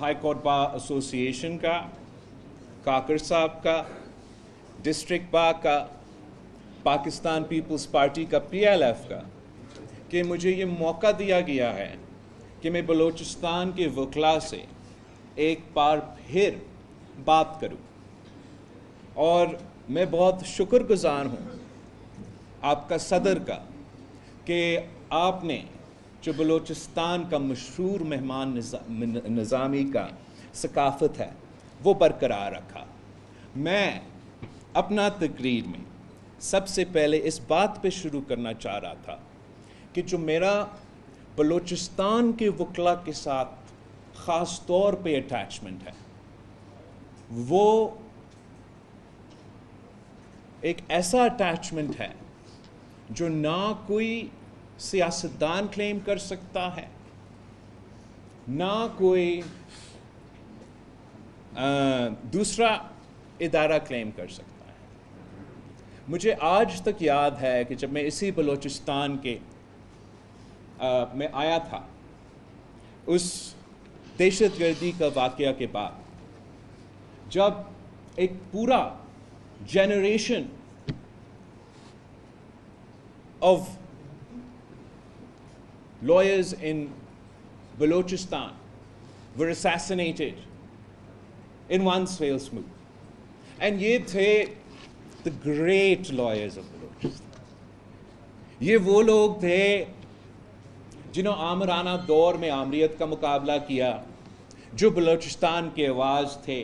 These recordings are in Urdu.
ہائی کورٹ بار ایسوسیشن کا، کاکر صاحب کا، ڈسٹرکٹ بار کا، پاکستان پیپلز پارٹی کا، PLF کا، کہ مجھے یہ موقع دیا گیا ہے کہ میں بلوچستان کے وکلاء سے ایک بار پھر بات کروں. اور میں بہت شکر گزار ہوں آپ کا صدر کا کہ آپ نے جو بلوچستان کا مشہور مہمان نظامی کا ثقافت ہے وہ برقرار رکھا. میں اپنا تقریر میں سب سے پہلے اس بات پہ شروع کرنا چاہ رہا تھا کہ جو میرا بلوچستان کے وکلاء کے ساتھ خاص طور پہ اٹیچمنٹ ہے وہ ایک ایسا اٹیچمنٹ ہے جو نہ کوئی سیاستدان کلیم کر سکتا ہے، نہ کوئی دوسرا ادارہ کلیم کر سکتا ہے. مجھے آج تک یاد ہے کہ جب میں اسی بلوچستان کے میں آیا تھا اس دہشت گردی کا واقعہ کے بعد، جب ایک پورا generation of lawyers in Balochistan were assassinated in one fell swoop. And یہ تھے the great lawyers of Balochistan. یہ وہ لوگ تھے جنہوں آمرانہ دور میں آمریت کا مقابلہ کیا، جو بلوچستان کے آواز تھے،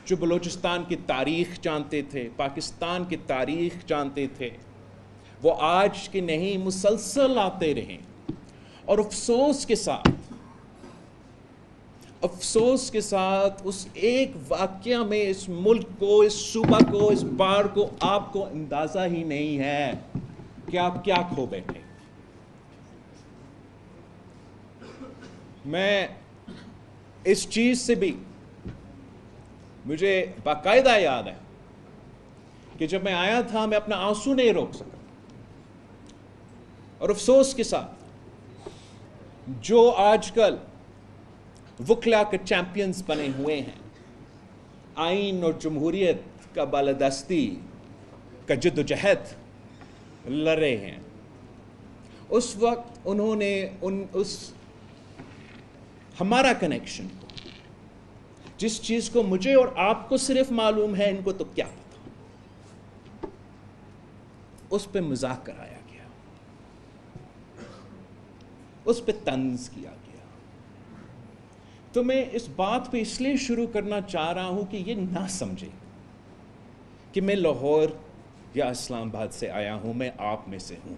جو بلوچستان کی تاریخ جانتے تھے، پاکستان کی تاریخ جانتے تھے. وہ آج کے نہیں مسلسل آتے رہے، اور افسوس کے ساتھ اس ایک واقعہ میں اس ملک کو، اس صوبہ کو، اس بار کو آپ کو اندازہ ہی نہیں ہے کہ آپ کیا کھو بیٹھے. میں اس چیز سے بھی مجھے باقاعدہ یاد ہے کہ جب میں آیا تھا میں اپنا آنسو نہیں روک سکا، اور افسوس کے ساتھ جو آج کل وکلا کے چیمپئنز بنے ہوئے ہیں، آئین اور جمہوریت کا بالادستی کا جد و جہد لڑ رہے ہیں، اس وقت انہوں نے ہمارا کنیکشن کو، جس چیز کو مجھے اور آپ کو صرف معلوم ہے، ان کو تو کیا پتا، اس پہ مذاق کرایا گیا، اس پہ طنز کیا گیا. تو میں اس بات پہ اس لیے شروع کرنا چاہ رہا ہوں کہ یہ نہ سمجھے کہ میں لاہور یا اسلام آباد سے آیا ہوں، میں آپ میں سے ہوں.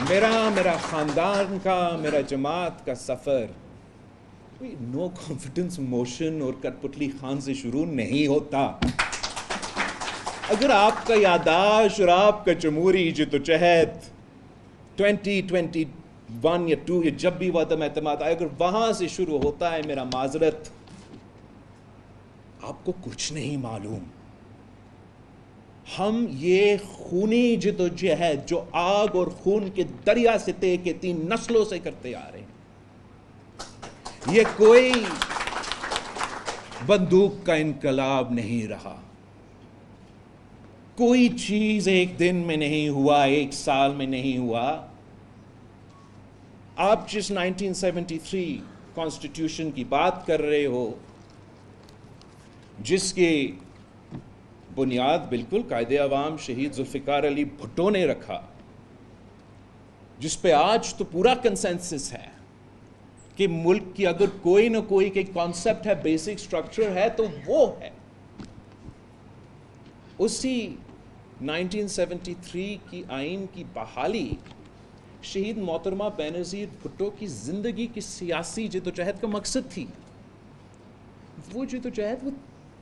میرا خاندان کا، میرا جماعت کا سفر نو کانفیڈنس موشن اور کٹپتلی خان سے شروع نہیں ہوتا. اگر آپ کا یادداشت اور آپ کا جمہوری جدوجہد 2021 یا 2 یا جب بھی وہ عدم اعتماد آئے، اگر وہاں سے شروع ہوتا ہے، میرا معذرت، آپ کو کچھ نہیں معلوم. ہم یہ خونی جدوجہد جو آگ اور خون کے دریا سے طے کے 3 نسلوں سے کرتے آ رہے ہیں، یہ کوئی بندوق کا انقلاب نہیں رہا. کوئی چیز ایک دن میں نہیں ہوا، ایک سال میں نہیں ہوا. آپ جس 1973 کانسٹیٹیوشن کی بات کر رہے ہو، جس کی بنیاد بالکل قائد عوام شہید ذوالفقار علی بھٹو نے رکھا، جس پہ آج تو پورا کنسنسس ہے کہ ملک کی اگر کوئی نہ کوئی کانسیپٹ ہے، بیسک سٹرکچر ہے، تو وہ ہے. اسی 1973 کی آئین کی بحالی شہید محترمہ بینظیر بھٹو کی زندگی کی سیاسی جدوجہد کا مقصد تھی. وہ جدوجہد وہ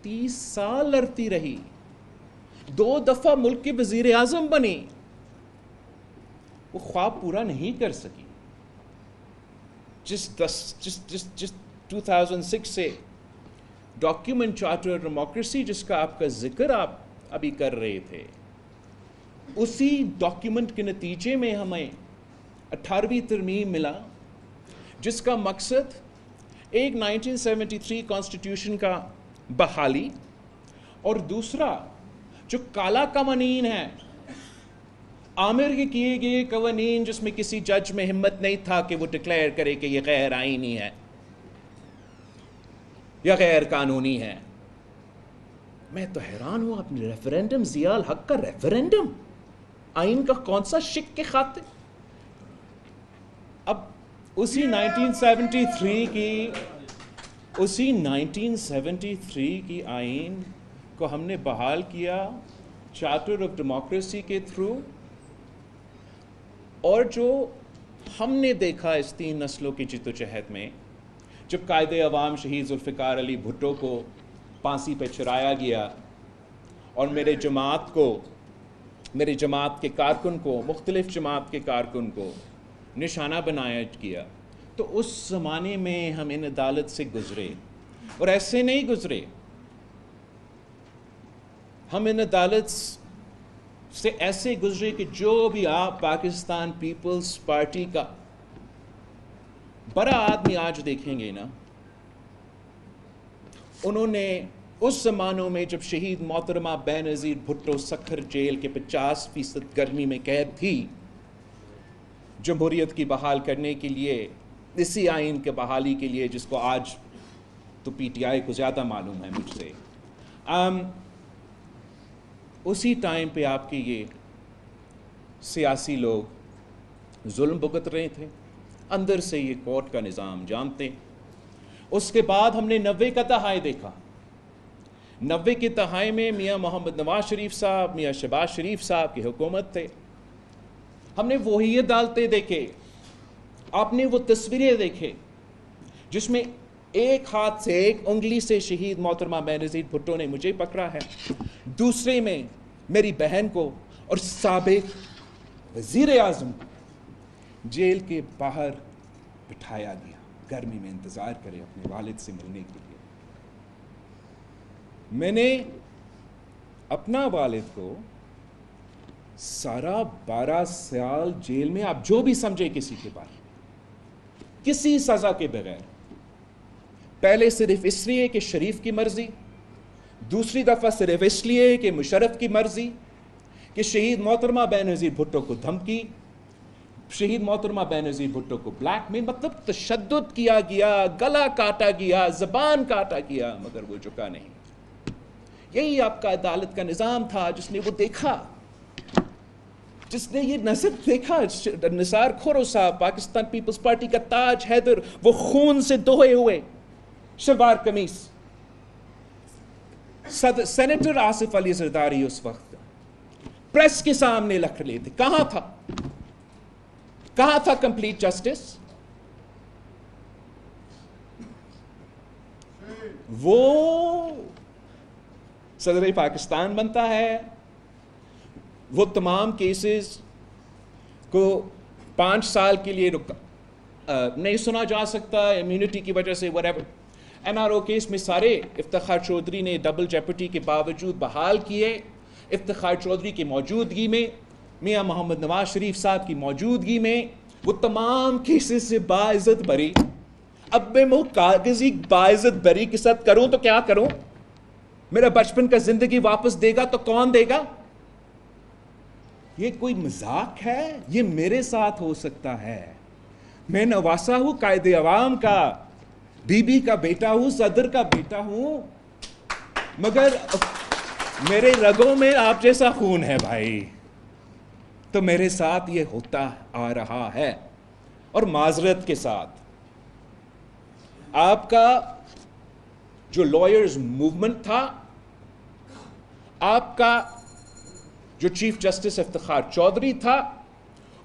30 سال لڑتی رہی، 2 دفعہ ملک کے وزیر اعظم بنی. وہ خواب پورا نہیں کر سکی. جس 2006 سے ڈاکیومنٹ چارٹر ڈیموکریسی جس کا آپ کا ذکر آپ ابھی کر رہے تھے، اسی ڈاکیومنٹ کے نتیجے میں ہمیں 18ویں ترمیم ملا، جس کا مقصد ایک 1973 کانسٹیٹیوشن کا بحالی اور دوسرا جو کالا قوانین ہے عامر کے کیے گئے قوانین جس میں کسی جج میں ہمت نہیں تھا کہ وہ ڈکلیئر کرے کہ یہ غیر آئینی ہے یا غیر قانونی ہے. میں تو حیران ہوں اپنے ریفرینڈم، ضیاء الحق کا ریفرینڈم آئین کا کون سا شک کے خاطر. اب اسی 1973 کی آئین کو ہم نے بحال کیا چارٹر آف ڈیموکریسی کے تھرو، اور جو ہم نے دیکھا اس 3 نسلوں کی جدوجہد میں، جب قائد عوام شہید ذوالفقار علی بھٹو کو پھانسی پہ چڑھایا گیا اور میرے جماعت کے کارکن کو، مختلف جماعت کے کارکن کو نشانہ بنایا گیا، تو اس زمانے میں ہم ان عدالت سے گزرے اور ایسے نہیں گزرے. ہم ان عدالت سے ایسے گزرے کہ جو بھی آپ پاکستان پیپلز پارٹی کا بڑا آدمی آج دیکھیں گے نا، انہوں نے اس زمانوں میں جب شہید محترمہ بینظیر بھٹو سکھر جیل کے 50% گرمی میں قید تھی، جمہوریت کی بحال کرنے کے لیے، اسی آئین کے بحالی کے لیے جس کو آج تو پی ٹی آئی کو زیادہ معلوم ہے مجھ سے، اسی ٹائم پہ آپ کے یہ سیاسی لوگ ظلم بھگت رہے تھے، اندر سے یہ کورٹ کا نظام جانتے. اس کے بعد ہم نے 90 کا دہائی دیکھا. 90 کی دہائی میں میاں محمد نواز شریف صاحب، میاں شہباز شریف صاحب کی حکومت تھے. ہم نے وہی عدالتیں دیکھے، آپ نے وہ تصویریں دیکھے جس میں ایک ہاتھ سے، ایک انگلی سے شہید محترمہ بینظیر بھٹو نے مجھے پکڑا ہے، دوسرے میں میری بہن کو اور سابق وزیر اعظم کو جیل کے باہر بٹھایا گیا، گرمی میں انتظار کرے اپنے والد سے ملنے کے لیے. میں نے اپنا والد کو سارا 12 سال جیل میں، آپ جو بھی سمجھے کسی کے بارے، کسی سزا کے بغیر، پہلے صرف اس لیے کہ شریف کی مرضی، دوسری دفعہ صرف اس لیے کہ مشرف کی مرضی، کہ شہید محترمہ بینظیر بھٹو کو دھمکی، شہید محترمہ بینظیر بھٹو کو بلیک میل، مطلب تشدد کیا گیا، گلا کاٹا گیا، زبان کاٹا گیا، مگر وہ جھکا نہیں. یہی آپ کا عدالت کا نظام تھا جس نے وہ دیکھا، جس نے یہ نظر دیکھا. نثار کھورو صاحب، پاکستان پیپلز پارٹی کا تاج حیدر، وہ خون سے دھوئے ہوئے شلوار قمیص. سینیٹر آصف علی زرداری اس وقت پریس کے سامنے لکھ رہے تھے. کہاں تھا کمپلیٹ جسٹس؟ وہ صدر پاکستان بنتا ہے، وہ تمام کیسز کو 5 سال کے لیے نہیں سنا جا سکتا امیونٹی کی وجہ سے، whatever. NRO کیس میں سارے افتخار چودھری نے ڈبل جیپٹی کے باوجود بحال کیے. افتخار چودھری کی موجودگی میں، میاں محمد نواز شریف صاحب کی موجودگی میں، وہ تمام کیسز سے باعزت بری. اب میں وہ کاغذی باعزت بری کے ساتھ کروں تو کیا کروں؟ میرا بچپن کا زندگی واپس دے گا تو کون دے گا؟ یہ کوئی مذاق ہے؟ یہ میرے ساتھ ہو سکتا ہے. میں نواسا ہوں قائد عوام کا، بی بی کا بیٹا ہوں، صدر کا بیٹا ہوں، مگر میرے رگوں میں آپ جیسا خون ہے بھائی، تو میرے ساتھ یہ ہوتا آ رہا ہے. اور معذرت کے ساتھ آپ کا جو لائرز موومنٹ تھا، آپ کا جو چیف جسٹس افتخار چودھری تھا،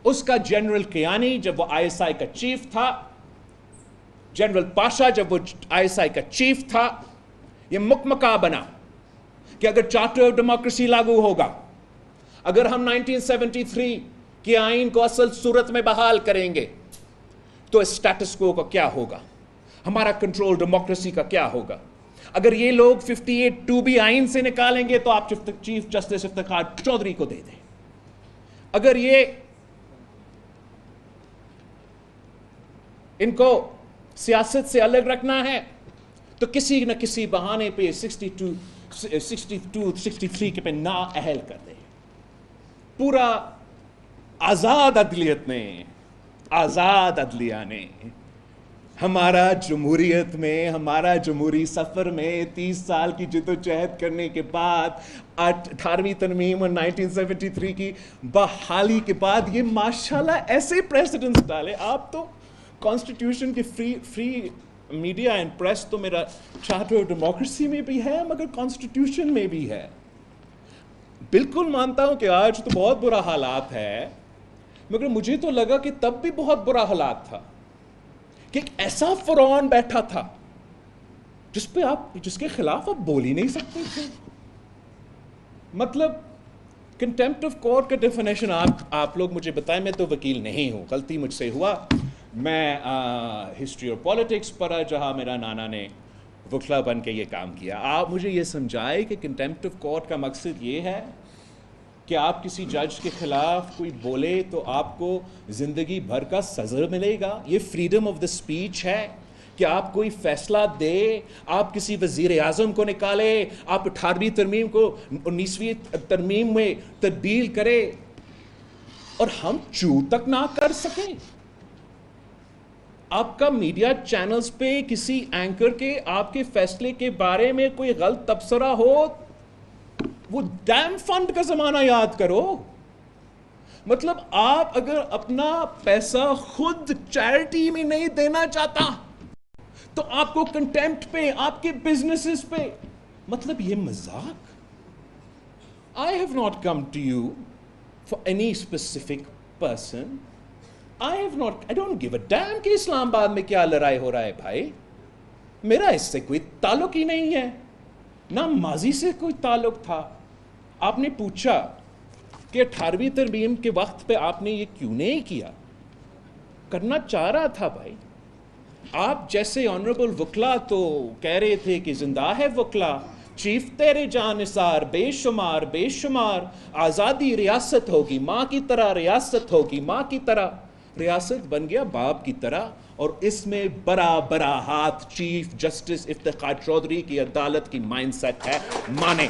اس کا جنرل کیانی جب وہ ISI کا چیف تھا، جنرل پاشا جب وہ ISI کا چیف تھا، یہ مکمکا بنا کہ اگر چارٹر آف ڈیموکریسی لاگو ہوگا، اگر ہم 1973 کے آئین کو اصل صورت میں بحال کریں گے تو اسٹیٹس کو کا کیا ہوگا، ہمارا کنٹرول ڈیموکریسی کا کیا ہوگا. اگر یہ لوگ 58(2) آئین سے نکالیں گے تو آپ چیف جسٹس افتخار چودھری کو دے دیں. اگر یہ ان کو سیاست سے الگ رکھنا ہے تو کسی نہ کسی بہانے پہ 63 کے پہ نااہل کر دے. پورا آزاد عدلیت نے، آزاد عدلیہ نے ہمارا جمہوریت میں، ہمارا جمہوری سفر میں 30 سال کی جدوجہد کرنے کے بعد 18ویں ترمیم اور 1973 کی بحالی کے بعد یہ ماشاءاللہ ایسے پریسیڈنٹس ڈالے. آپ تو کانسٹیٹیوشن کے فری میڈیا اینڈ پریس تو میرا چارٹر ڈیموکریسی میں بھی ہے مگر کانسٹیٹیوشن میں بھی ہے. بالکل مانتا ہوں کہ آج تو بہت برا حالات ہے مگر مجھے تو لگا کہ تب بھی بہت برا حالات تھا کہ ایک ایسا فرعون بیٹھا تھا جس کے خلاف آپ بول ہی نہیں سکتے تھے. مطلب کنٹیمپٹ آف کورٹ کا ڈیفینیشن آپ لوگ مجھے بتائیں. میں تو وکیل نہیں ہوں، غلطی مجھ سے ہوا. میں ہسٹری اور پالیٹکس پڑھا جہاں میرا نانا نے وکلا بن کے یہ کام کیا. آپ مجھے یہ سمجھائے کہ کنٹیمپٹ آف کورٹ کا مقصد یہ ہے کہ آپ کسی جج کے خلاف کوئی بولے تو آپ کو زندگی بھر کا سزا ملے گا. یہ فریڈم آف دا اسپیچ ہے کہ آپ کوئی فیصلہ دے، آپ کسی وزیر اعظم کو نکالے، آپ 18ویں ترمیم کو 19ویں ترمیم میں تبدیل کرے اور ہم چو تک نہ کر سکیں. آپ کا میڈیا چینلز پہ کسی اینکر کے آپ کے فیصلے کے بارے میں کوئی غلط تبصرہ ہو، وہ ڈیم فنڈ کا زمانہ یاد کرو. مطلب آپ اگر اپنا پیسہ خود چیریٹی میں نہیں دینا چاہتا تو آپ کو کنٹیمپٹ پہ، آپ کے بزنسز پہ، مطلب یہ مذاق. I have not come to you for any specific person. I don't give a damn کہ اسلام آباد میں کیا لڑائی ہو رہا ہے بھائی. میرا اس سے کوئی تعلق ہی نہیں ہے، نہ ماضی سے کوئی تعلق تھا. آپ نے پوچھا کہ 18ویں ترمیم کے وقت پہ آپ نے یہ کیوں نہیں کیا؟ کرنا چاہ رہا تھا بھائی. آپ جیسے آنریبل وکلا تو کہہ رہے تھے کہ زندہ ہے وکلا، چیف تیرے جان نثار، بے شمار بے شمار آزادی ریاست ہوگی، ماں کی طرح ریاست ہوگی، ماں کی طرح. ریاست بن گیا باپ کی طرح، اور اس میں بڑا بڑا ہاتھ چیف جسٹس افتخار چودھری کی عدالت کی مائنڈ سیٹ ہے. مانے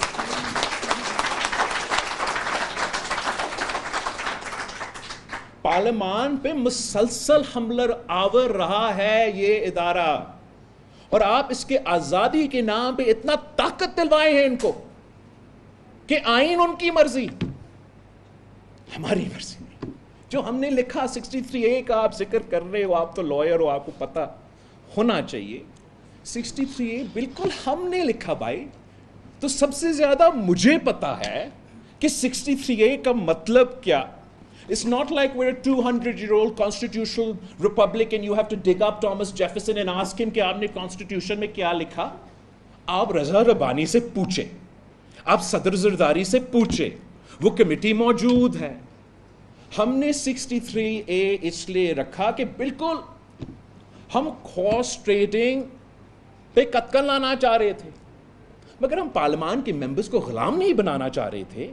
پارلیمان پہ مسلسل حملہ آور رہا ہے یہ ادارہ، اور آپ اس کے آزادی کے نام پہ اتنا طاقت دلوائے ہیں ان کو کہ آئین ان کی مرضی، ہماری مرضی نہیں. جو ہم نے لکھا 63A کا آپ ذکر کر رہے ہو، آپ تو لائر ہو، آپ کو پتہ ہونا چاہیے. 63A بالکل ہم نے لکھا بھائی. تو سب سے زیادہ مجھے پتا ہے کہ 63A کا مطلب کیا. It's not like we're a 200-year-old constitutional republic and you have to dig up Thomas Jefferson and ask him کہ آپ نے constitution میں کیا لکھا. آپ رضا ربانی سے پوچھیں، آپ صدر زرداری سے پوچھیں، وہ کمیٹی موجود ہے. ہم نے 63A اس لیے رکھا کہ بالکل ہم ہارس ٹریڈنگ پہ قتل لانا چاہ رہے تھے، مگر ہم پارلیمان کے ممبرز کو غلام نہیں بنانا چاہ رہے تھے،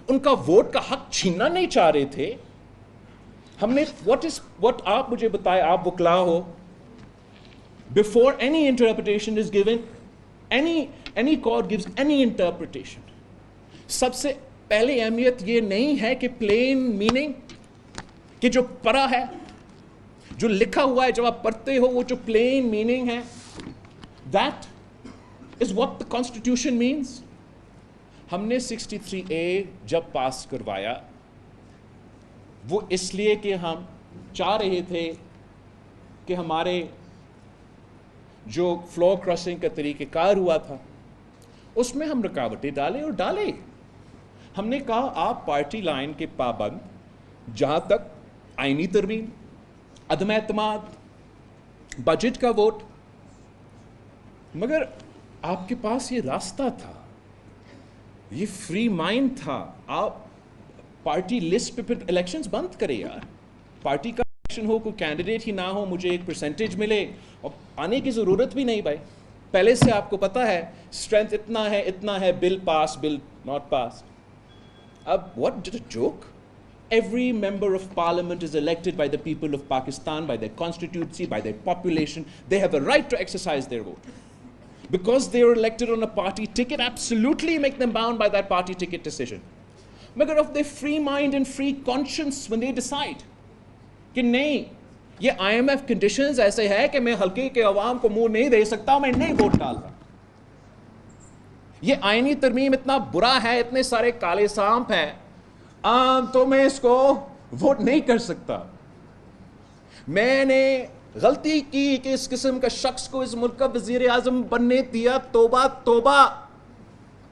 ان کا ووٹ کا حق چھیننا نہیں چاہ رہے تھے. ہم نے what آپ مجھے بتائے، آپ وکلا ہو، before any interpretation is given, any court gives any interpretation, سب سے پہلے اہمیت یہ نہیں ہے کہ پلین میننگ، کہ جو پڑھا ہے، جو لکھا ہوا ہے، جب آپ پڑھتے ہو وہ جو پلین میننگ ہے، that is what the constitution means. ہم نے 63A جب پاس کروایا وہ اس لیے کہ ہم چاہ رہے تھے کہ ہمارے جو فلور کراسنگ کا طریقہ کار ہوا تھا اس میں ہم رکاوٹیں ڈالے. ہم نے کہا آپ پارٹی لائن کے پابند، جہاں تک آئینی ترمیم، عدم اعتماد، بجٹ کا ووٹ، مگر آپ کے پاس یہ راستہ تھا، یہ فری مائنڈ تھا. آپ پارٹی لسٹ پہ پھر الیکشنز بند کرے یار. پارٹی کا الیکشن ہو، کوئی کینڈیڈیٹ ہی نہ ہو، مجھے ایک پرسنٹیج ملے، اور آنے کی ضرورت بھی نہیں بھائی. پہلے سے آپ کو پتا ہے اسٹرینتھ اتنا ہے، بل پاس، بل ناٹ پاس. اب what did a joke. Every member of parliament is elected by the people of Pakistan, by their constituency, by their population. They have a right to exercise their vote. Because they are elected on a party ticket, absolutely make them bound by that party ticket decision. But of their free mind and free conscience, when they decide کہ نہیں یہ IMF conditions ایسے ہے کہ میں حلقے کے عوام کو منہ نہیں دے سکتا, میں نہیں ووٹ ڈال رہا. یہ آئینی ترمیم اتنا برا ہے, اتنے سارے کالے سانپ ہیں, تو میں اس کو ووٹ نہیں کر سکتا. میں نے غلطی کی کہ اس قسم کا شخص کو اس ملک کا وزیر اعظم بننے دیا, توبہ توبہ.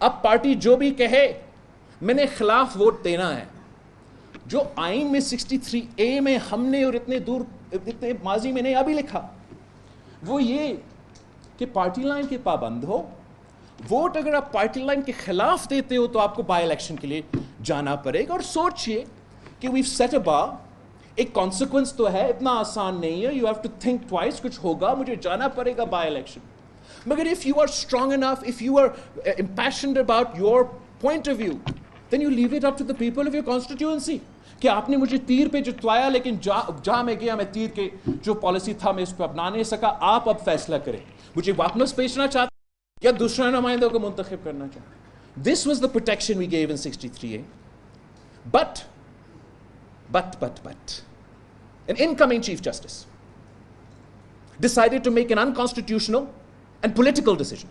اب پارٹی جو بھی کہے میں نے خلاف ووٹ دینا ہے. جو آئین میں 63A میں ہم نے اور اتنے ماضی میں نے ابھی لکھا, وہ یہ کہ پارٹی لائن کے پابند ہو. ووٹ اگر آپ پارٹی لائن کے خلاف دیتے ہو تو آپ کو بائی الیکشن کے لیے جانا پڑے گا. اور سوچئے کہ we've set a bar, ایک کانسیکوینس تو ہے, اتنا آسان نہیں ہے. You have to think twice, کچھ ہوگا, مجھے جانا پڑے گا بائی الیکشن. مگر if you are strong enough, if you are impassioned about your point of view, then you leave it up to the people of your constituency. کہ آپ نے مجھے تیر پہ جتوایا, لیکن جہاں میں گیا میں تیر کے جو پالیسی تھا میں اس کو اپنا نہیں سکا, آپ اب فیصلہ کریں, مجھے واپس بھیجنا چاہتے یا دوسرے نمائندوں کو منتخب کرنا چاہتے. This was the protection we gave in 63A. But an incoming Chief Justice decided to make an unconstitutional and political decision.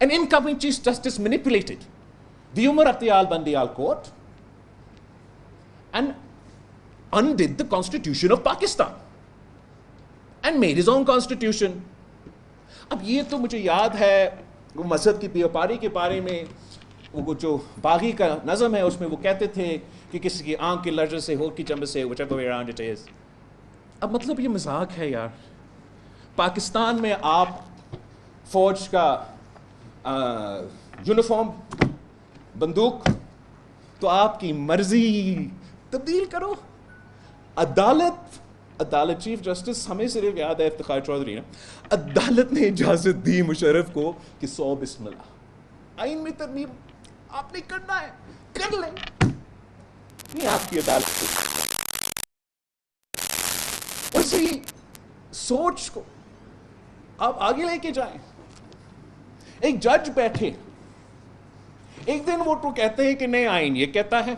An incoming Chief Justice manipulated the Umar Atiyal Bandiyal Court and undid the Constitution of Pakistan and made his own constitution. اب یہ تو مجھے یاد ہے وہ مذہب کی بیوپاری کے بارے میں وہ جو باغی کا نظم ہے اس میں وہ کہتے تھے کہ کسی کی آنکھ کے لرزے سے ہو کی چمب سے whichever way around it is. اب مطلب یہ مذاق ہے یار. پاکستان میں آپ فوج کا یونیفارم بندوق تو آپ کی مرضی تبدیل کرو. عدالت چیف جسٹس ہمیں صرف یاد ہے افتخار چودھری نا, عدالت نے اجازت دی مشرف کو کہ 100 بسم اللہ, آئین میں ترمیم آپ نے کرنا ہے کر لیں, نہیں آپ کی عدالت. اسی سوچ کو آپ آگے لے کے جائیں. ایک جج بیٹھے, ایک دن وہ تو کہتے ہیں کہ نئے آئین یہ کہتا ہے,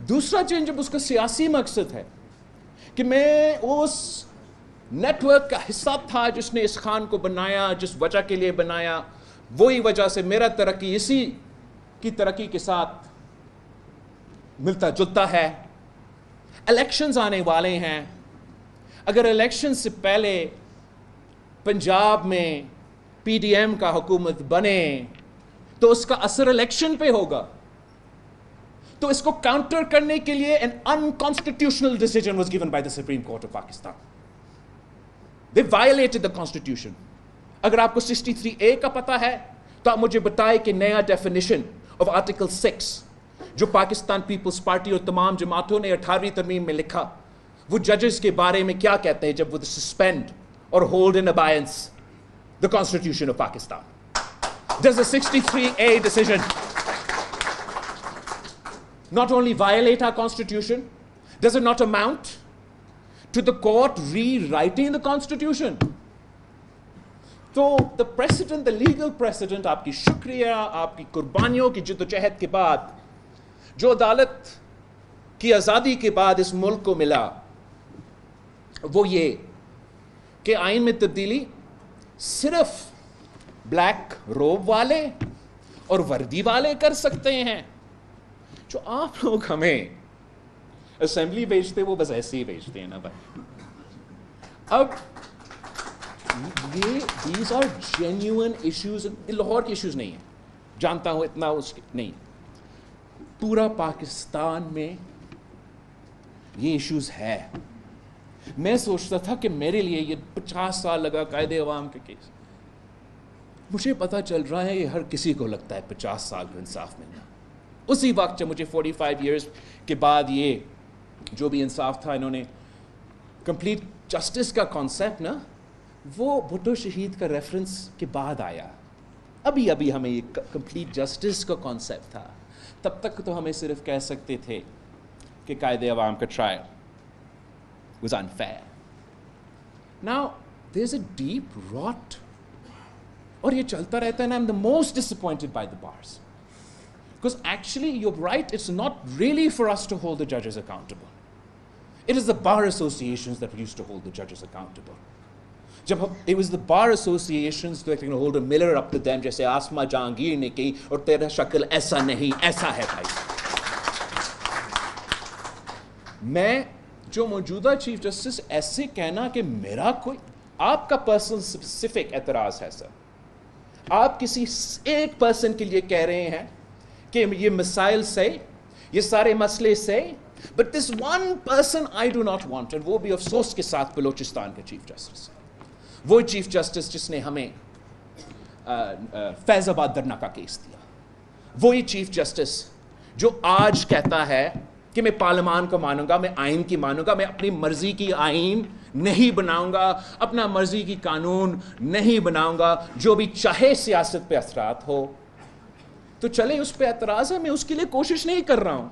دوسرا دن جب اس کا سیاسی مقصد ہے کہ میں اس نیٹ ورک کا حصہ تھا جس نے اس خان کو بنایا, جس وجہ کے لیے بنایا, وہی وجہ سے میرا ترقی اسی کی ترقی کے ساتھ ملتا جلتا ہے. الیکشنز آنے والے ہیں, اگر الیکشن سے پہلے پنجاب میں PDM کا حکومت بنے تو اس کا اثر الیکشن پہ ہوگا. تو اس کو کاؤنٹر کرنے کے لیے an unconstitutional decision was given by the Supreme Court of Pakistan. They violated the Constitution. اگر آپ کو 63A کا پتہ ہے تو آپ مجھے بتائیں کہ نیا definition of Article 6 جو پاکستان پیپلز پارٹی اور تمام جماعتوں نے 18ویں ترمیم میں لکھا, وہ ججز کے بارے میں کیا کہتے ہیں جب وہ suspend or hold in abeyance the Constitution of Pakistan. Does the 63A decision not only violate our Constitution, does it not amount to the court rewriting the Constitution? تو the precedent, the legal precedent, آپ کی شکریہ, آپ کی قربانیوں کی جدوجہد کے بعد جو عدالت کی آزادی کے بعد اس ملک کو ملا, وہ یہ کہ آئین میں تبدیلی صرف بلیک روب والے اور وردی والے کر سکتے ہیں. جو آپ لوگ ہمیں اسمبلی بھیجتے وہ بس ایسے ہی بھیجتے ہیں نا بھائی. اب یہ these are genuine issues, Lahore کے ایشوز نہیں ہیں, جانتا ہوں اتنا اس کے نہیں, پورا پاکستان میں یہ ایشوز ہے. میں سوچتا تھا کہ میرے لیے یہ 50 سال لگا قائد عوام کے کیس, مجھے پتہ چل رہا ہے یہ ہر کسی کو لگتا ہے 50 سال کا انصاف ملنا. اسی وقت جب مجھے 45 ایئرز کے بعد یہ جو بھی انصاف تھا, انہوں نے کمپلیٹ جسٹس کا کانسیپٹ نا, وہ بھٹو شہید کا ریفرنس کے بعد آیا. ابھی ہمیں یہ کمپلیٹ جسٹس کا کانسیپٹ تھا. تب تک تو ہمیں صرف کہہ سکتے تھے کہ قائد عوام کا trial was unfair. Now, there's a deep rot. اور یہ چلتا رہتا ہے and I'm the most disappointed by the bars. Because actually, you're right, it's not really for us to hold the judges accountable. It is the bar associations that used to hold the judges accountable. It was the bar associations that can hold a mirror up to them, جیسے آسما جہانگیر نے کی اور تیرا شکل ایسا نہیں ایسا ہے بھائی. میں جو موجودہ چیف جسٹس ایسے کہنا کہ میرا کوئی آپ کا پرسنل اسپیسیفک اعتراض ہے سر, آپ کسی ایک پرسن کے لیے کہہ رہے ہیں کہ یہ مسائل سے یہ سارے مسئلے سے, but this one person I do not want, and وہ بھی افسوس کے ساتھ بلوچستان کا چیف جسٹس, وہ چیف جسٹس جس نے ہمیں فیض آباد درنا کا کیس دیا, وہی چیف جسٹس جو آج کہتا ہے کہ میں پارلیمان کو مانوں گا, میں آئین کی مانوں گا, میں اپنی مرضی کی آئین نہیں بناؤں گا, اپنا مرضی کی قانون نہیں بناؤں گا, جو بھی چاہے سیاست پہ اثرات ہو تو چلے اس پہ اعتراض ہے, میں اس کے لیے کوشش نہیں کر رہا ہوں.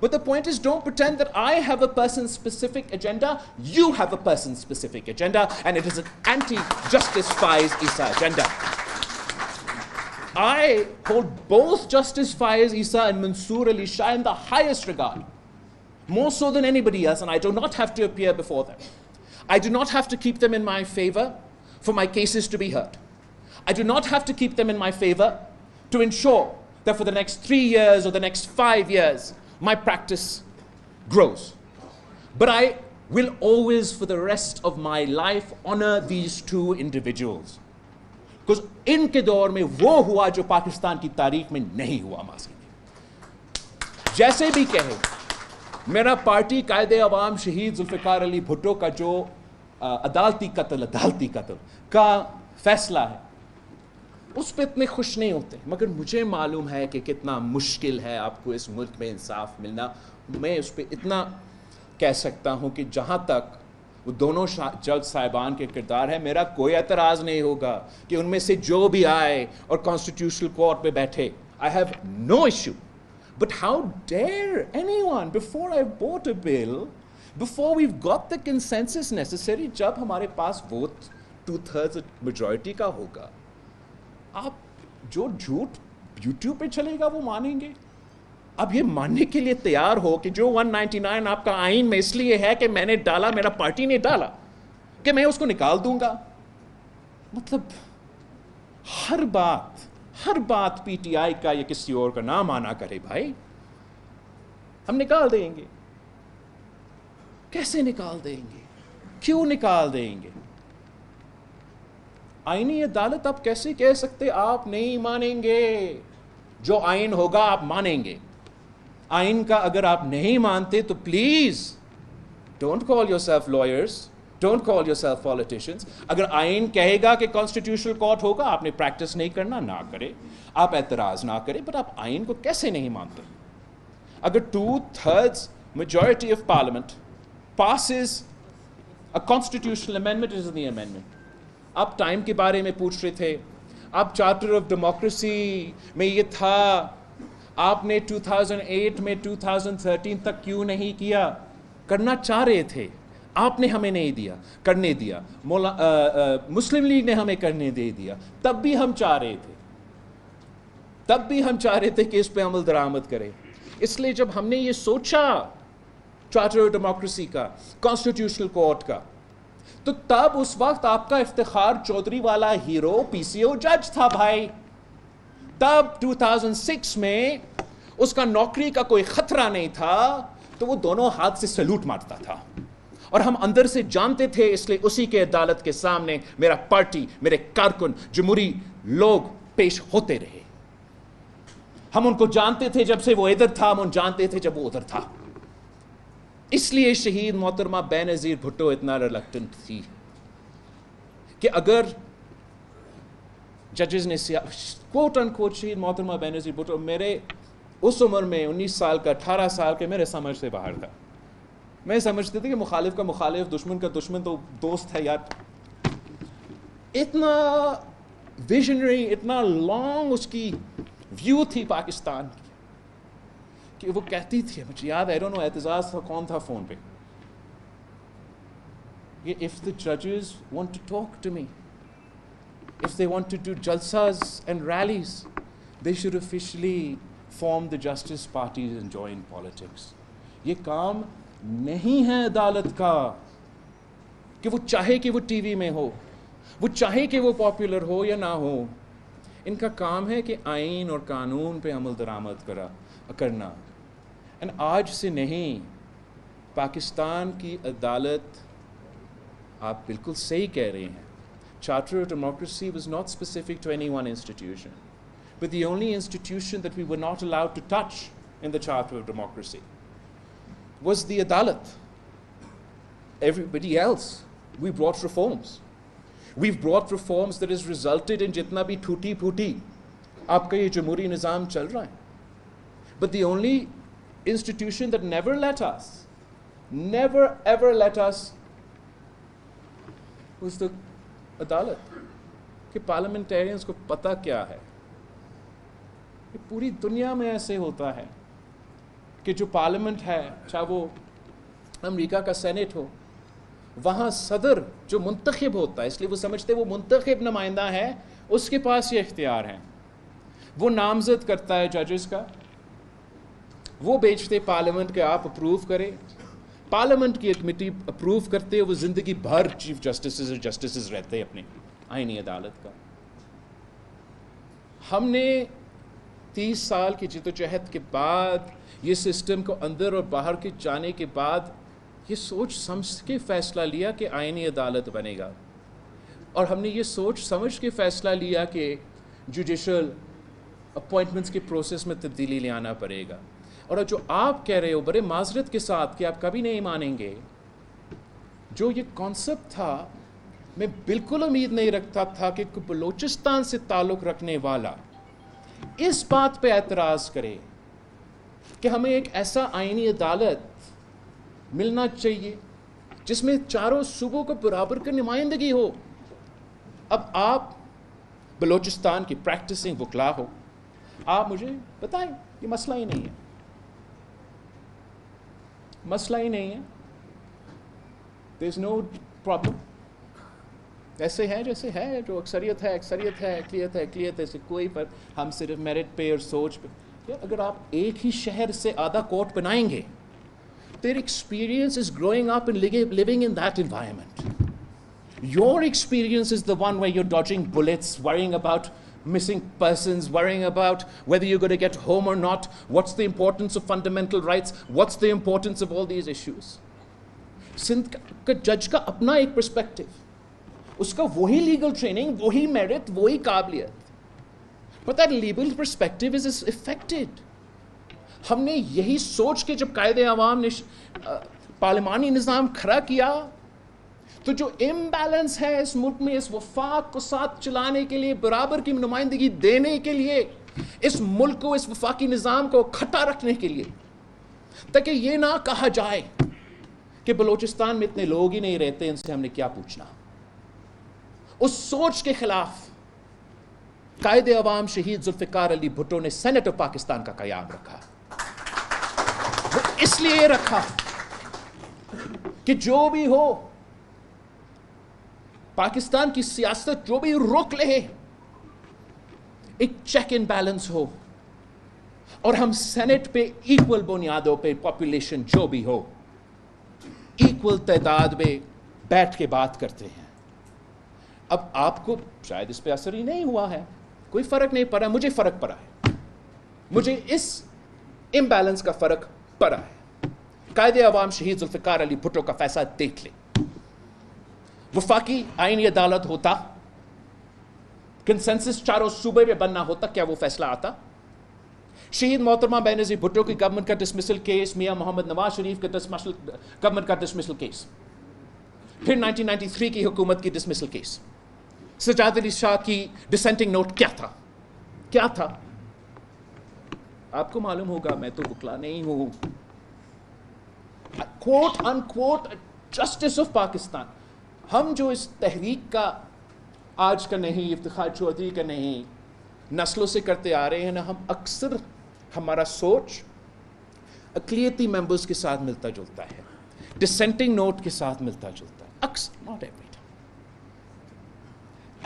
But the point is, don't pretend that I have a person-specific agenda. You have a person-specific agenda, and it is an anti-Justice Faiz Issa agenda. I hold both Justice Faiz Issa and Mansoor Ali Shah in the highest regard, more so than anybody else, and I do not have to appear before them. I do not have to keep them in my favor for my cases to be heard. I do not have to keep them in my favor to ensure that for the next 3 years or the next 5 years, my practice grows. But I will always, for the rest of my life, honor these two individuals. Because ان کے دور میں وہ ہوا جو پاکستان کی تاریخ میں نہیں ہوا ماضی میں. جیسے بھی کہے, میرا پارٹی قائد عوام شہید ذوالفقار علی بھٹو کا جو عدالتی قتل کا فیصلہ ہے, اس پہ اتنے خوش نہیں ہوتے, مگر مجھے معلوم ہے کہ کتنا مشکل ہے آپ کو اس ملک میں انصاف ملنا. میں اس پہ اتنا کہہ سکتا ہوں کہ جہاں تک وہ دونوں جج صاحبان کے کردار ہے, میرا کوئی اعتراض نہیں ہوگا کہ ان میں سے جو بھی آئے اور کانسٹیٹیوشنل کورٹ پہ بیٹھے. I have no issue. But how dare anyone, before I vote a bill, before we've got the consensus necessary, جب ہمارے پاس ووٹ 2/3 majority کا ہوگا, آپ جو جھوٹ یوٹیوب پہ چلے گا وہ مانیں گے. اب یہ ماننے کے لیے تیار ہو کہ جو 199 آپ کا آئین میں اس لیے ہے کہ میں نے ڈالا, میرا پارٹی نے ڈالا, کہ میں اس کو نکال دوں گا. مطلب ہر بات پی ٹی آئی کا یا کسی اور کا نہ مانا کرے بھائی, ہم نکال دیں گے. کیسے نکال دیں گے, کیوں نکال دیں گے؟ آئینی عدالت آپ کیسے کہہ سکتے آپ نہیں مانیں گے؟ جو آئین ہوگا آپ مانیں گے. آئین کا اگر آپ نہیں مانتے تو please don't call your self lawyers, don't call your self politicians. اگر آئین کہے گا کہ کانسٹیٹیوشنل کورٹ ہوگا, آپ نے پریکٹس نہیں کرنا, نہ کرے, آپ اعتراض نہ کرے, بٹ آپ آئین کو کیسے نہیں مانتے؟ اگر 2/3 majority of parliament passes a constitutional amendment, is the amendment. آپ ٹائم کے بارے میں پوچھ رہے تھے, آپ چارٹر آف ڈیموکریسی میں یہ تھا, آپ نے 2008 میں 2013 تک کیوں نہیں کیا؟ کرنا چاہ رہے تھے, آپ نے ہمیں نہیں دیا کرنے دیا, مسلم لیگ نے ہمیں کرنے دے دیا, تب بھی ہم چاہ رہے تھے کہ اس پہ عمل درآمد کرے. اس لیے جب ہم نے یہ سوچا چارٹر آف ڈیموکریسی کا, کانسٹیٹیوشنل کورٹ کا, تو تب اس وقت آپ کا افتخار چودھری والا ہیرو پی سی او جج تھا بھائی. تب 2006 میں اس کا نوکری کا کوئی خطرہ نہیں تھا, تو وہ دونوں ہاتھ سے سلوٹ مارتا تھا, اور ہم اندر سے جانتے تھے. اس لیے اسی کے عدالت کے سامنے میرا پارٹی, میرے کارکن, جمہوری لوگ پیش ہوتے رہے. ہم ان کو جانتے تھے جب سے وہ ادھر تھا, ہم ان جانتے تھے جب وہ ادھر تھا. اس لیے شہید محترمہ بے نظیر بھٹو اتنا ریلکٹنٹ تھی کہ اگر ججز نے کوٹ ان کوٹ شہید محترمہ بے نظیر بھٹو میرے اس عمر میں 19 سال کا 18 سال کے میرے سمجھ سے باہر تھا. میں سمجھتے تھے کہ مخالف کا مخالف, دشمن کا دشمن تو دوست ہے یار. اتنا ویژنری, اتنا لانگ اس کی ویو تھی پاکستان کی کہ وہ کہتی تھی, مجھے یاد ہے, I don't know اعتزاز تھا کون تھا فون پہ, if the judges want to talk to me, if they want to do jalsas and rallies, they should officially form the justice parties and join politics. یہ کام نہیں ہے عدالت کا کہ وہ چاہے کہ وہ ٹی وی میں ہو, وہ چاہے کہ وہ پاپولر ہو یا نہ ہو. ان کا کام ہے کہ آئین اور قانون پہ عمل درآمد کرنا. and آج سے نہیں, پاکستان کی عدالت, آپ بالکل صحیح کہہ رہے ہیں, Charter of Democracy was not specific to any one institution, but the only institution that we were not allowed to touch in the Charter of Democracy was the Adalat. Everybody else, we brought reforms. We've brought reforms that has resulted in jitna bhi thuti phuti aapka ye jamhuri nizam chal raha hai. But the only institution that never ever let us was the عدالت. کہ پارلیمنٹیرینز کو پتہ کیا ہے, کہ پوری دنیا میں ایسے ہوتا ہے کہ جو پارلیمنٹ ہے, چاہے وہ امریکہ کا سینٹ ہو, وہاں صدر جو منتخب ہوتا ہے, اس لیے وہ سمجھتے وہ منتخب نمائندہ ہے, اس کے پاس یہ اختیار ہیں. وہ نامزد کرتا ہے ججز کا, وہ بیچتے پارلیمنٹ کے, آپ اپروو کریں, پارلیمنٹ کی کمیٹی اپروو کرتے, وہ زندگی بھر چیف جسٹسز رہتے اپنے آئینی عدالت کا. ہم نے 30 سال کی جدوجہد کے بعد, یہ سسٹم کو اندر اور باہر کے جانے کے بعد, یہ سوچ سمجھ کے فیصلہ لیا کہ آئینی عدالت بنے گا, اور ہم نے یہ سوچ سمجھ کے فیصلہ لیا کہ جوڈیشل اپوائنٹمنٹس کے پروسیس میں تبدیلی لے آنا پڑے گا. اور جو آپ کہہ رہے ہو بڑے معذرت کے ساتھ کہ آپ کبھی نہیں مانیں گے, جو یہ کانسیپٹ تھا, میں بالکل امید نہیں رکھتا تھا کہ بلوچستان سے تعلق رکھنے والا اس بات پہ اعتراض کرے کہ ہمیں ایک ایسا آئینی عدالت ملنا چاہیے جس میں چاروں صوبوں کو برابر کی نمائندگی ہو. اب آپ بلوچستان کی پریکٹسنگ وکلا ہو, آپ مجھے بتائیں, یہ مسئلہ ہی نہیں ہے, مسئلہ ہی نہیں ہے. there is no problem. ایسے ہے جیسے ہے, جو اکثریت ہے اقلیت ہے, سے کوئی پر ہم صرف میرٹ پہ اور سوچ پہ. اگر آپ ایک ہی شہر سے آدھا کوٹ بنائیں گے, their experience is growing up and living in that environment. Your experience is the one where you're dodging bullets, worrying about missing persons, worrying about whether you're going to get home or not, what's the importance of fundamental rights, what's the importance of all these issues. Sindh کا جج کا اپنا ایک پرسپیکٹو, اس کا وہی لیگل ٹریننگ, وہی میرٹ, وہی قابلیت, but that legal perspective is affected. ہم نے یہی سوچ کے جب قائد عوام نے پارلیمانی نظام کھڑا کیا, تو جو امبیلنس ہے اس ملک میں, اس وفاق کو ساتھ چلانے کے لیے, برابر کی نمائندگی دینے کے لیے, اس ملک کو, اس وفاقی نظام کو کھٹا رکھنے کے لیے, تاکہ یہ نہ کہا جائے کہ بلوچستان میں اتنے لوگ ہی نہیں رہتے, ان سے ہم نے کیا پوچھنا. اس سوچ کے خلاف قائد عوام شہید ذوالفقار علی بھٹو نے سینٹ آف پاکستان کا قیام رکھا. وہ اس لیے رکھا کہ جو بھی ہو, پاکستان کی سیاست جو بھی روک لے, ایک چیک اینڈ بیلنس ہو, اور ہم سینٹ پہ ایکول بنیادوں پہ, پاپولیشن جو بھی ہو, ایکول تعداد میں بیٹھ کے بات کرتے ہیں. اب آپ کو شاید اس پہ اثر ہی نہیں ہوا ہے, کوئی فرق نہیں پڑا, مجھے فرق پڑا ہے, مجھے اس امبیلنس کا فرق پڑا ہے. قائد عوام شہید ذوالفقار علی بھٹو کا فیصلہ دیکھ لیں. وفاقی آئینی عدالت ہوتا, کنسنسس چاروں صوبے میں بننا ہوتا, کیا وہ فیصلہ آتا؟ شہید محترمہ بینظیر بھٹو کی گورنمنٹ کا ڈسمسل کیس, میاں محمد نواز شریف کا گورنمنٹ کا ڈسمسل کیس, پھر 1993 کی حکومت کی ڈسمسل کیس, سجاد علی شاہ کی ڈسینٹنگ نوٹ کیا تھا؟ آپ کو معلوم ہوگا, میں تو وکلا نہیں ہوں. کوٹ ان کوٹ جسٹس آف پاکستان. ہم جو اس تحریک کا آج کا نہیں, افتخار چودھری کا نہیں, نسلوں سے کرتے آ رہے ہیں نا, ہم اکثر ہمارا سوچ اقلیتی ممبرس کے ساتھ ملتا جلتا ہے, ڈسینٹنگ نوٹ کے ساتھ ملتا جلتا ہے, اکثر, not every time.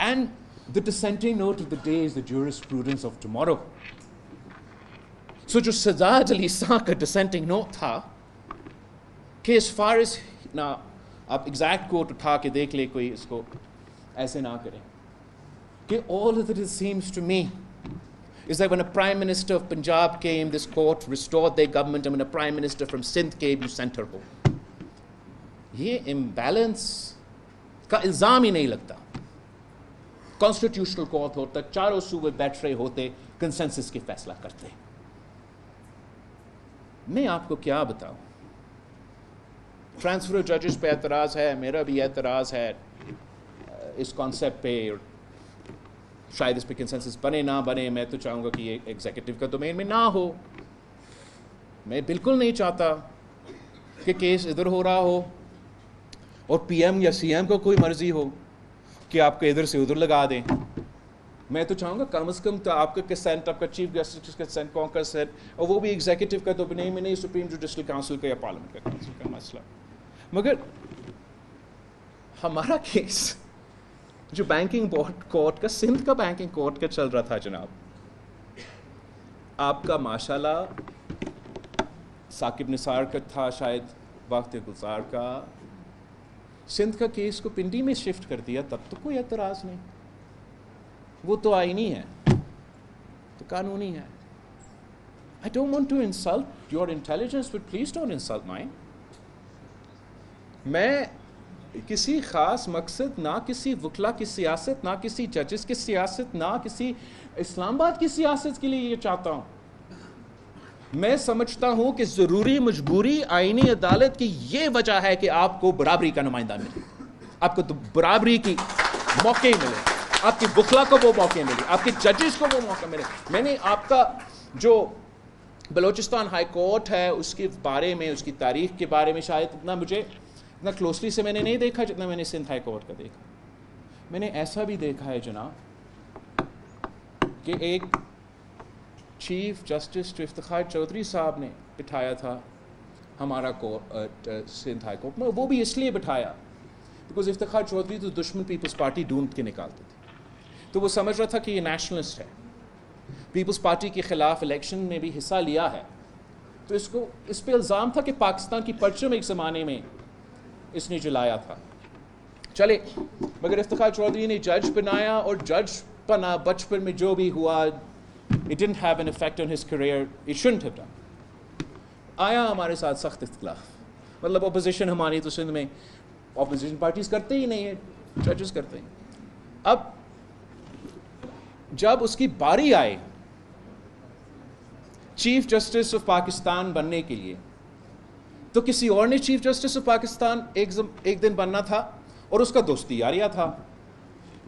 And the dissenting note of the day is the jurisprudence of tomorrow. So جو سجاد علی شاہ کا ڈسینٹنگ نوٹ تھا کہ as far as نا آپ ایگزیکٹ کوٹ اٹھا کے دیکھ لے, کوئی اس کو ایسے نہ کریں, کہ all that it seems to me is that when a Prime Minister of Punjab came, this court restored their government, and when a Prime Minister from Sindh came, you sent her home. یہ امبیلنس کا الزام ہی نہیں لگتا. کانسٹیٹیوشنل کورٹ ہوتا, چاروں صوبے بیٹھ رہے ہوتے, کنسنسس کے فیصلہ کرتے. میں آپ کو کیا بتاؤں, ٹرانسفر آف ججز پہ اعتراض ہے, میرا بھی اعتراض ہے اس کانسیپٹ پہ, شاید اس پہ کنسنسس بنے نہ بنے. میں تو چاہوں گا کہ یہ ایگزیکٹو کا ڈومین میں نہ ہو. میں بالکل نہیں چاہتا کہ کیس ادھر ہو رہا ہو اور پی ایم یا سی ایم کو کوئی مرضی ہو کہ آپ کو ادھر سے ادھر لگا دیں. میں تو چاہوں گا کم از کم تو آپ کا کنسینٹ, آپ کا چیف جسٹس کا کنسینٹ, کون کا کنسینٹ, اور وہ بھی ایگزیکٹو کا ڈومین میں نہیں, سپریم جوڈیشل کاؤنسل کا یا پارلیمنٹ کا کاؤنسل کا مسئلہ. مگر ہمارا کیس جو بینکنگ کورٹ کا, سندھ کا بینکنگ کورٹ کا چل رہا تھا جناب, آپ کا ماشاءاللہ ثاقب نثار کا تھا, شاید وقت گزار کا, سندھ کا کیس کو پنڈی میں شفٹ کر دیا, تب تو کوئی اعتراض نہیں. وہ تو آئینی ہے, تو قانونی ہے. I don't want to insult your intelligence, but please don't insult mine. میں کسی خاص مقصد, نہ کسی وکلا کی سیاست, نہ کسی ججز کی سیاست, نہ کسی اسلام آباد کی سیاست کے لیے یہ چاہتا ہوں. میں سمجھتا ہوں کہ ضروری مجبوری آئینی عدالت کی یہ وجہ ہے کہ آپ کو برابری کا نمائندہ ملے, آپ کو برابری کی موقع ملے, آپ کی وکلا کو وہ موقع ملے, آپ کے ججز کو وہ موقع ملے. میں نے آپ کا جو بلوچستان ہائی کورٹ ہے اس کے بارے میں, اس کی تاریخ کے بارے میں شاید اتنا کلوزلی سے میں نے نہیں دیکھا جتنا میں نے سندھ ہائی کورٹ کا دیکھا. میں نے ایسا بھی دیکھا ہے جناب کہ ایک چیف جسٹس جو افتخار چودھری صاحب نے بٹھایا تھا ہمارا سندھ ہائی کورٹ میں, وہ بھی اس لیے بٹھایا بیکاز افتخار چودھری تو دشمن پیپلز پارٹی ڈھونڈ کے نکالتے تھے, تو وہ سمجھ رہا تھا کہ یہ نیشنلسٹ ہے, پیپلز پارٹی کے خلاف الیکشن میں بھی حصہ لیا ہے, تو اس پہ الزام تھا کہ پاکستان کی پرچم ایک زمانے میں اس نے جلایا تھا. چلے, مگر افتخار چودھری نے جج بنایا, اور جج بنا بچپن میں جو بھی ہوا, it didn't have an effect on his career, it shouldn't have done. آیا ہمارے ساتھ سخت اختلاف, مطلب اپوزیشن ہماری تو سندھ میں اپوزیشن پارٹیز کرتے ہی نہیں ہیں, ججز کرتے ہیں. اب جب اس کی باری آئے چیف جسٹس آف پاکستان بننے کے لیے, تو کسی اور نے چیف جسٹس آف پاکستان ایک دن بننا تھا, اور اس کا دوستی یاریہ تھا.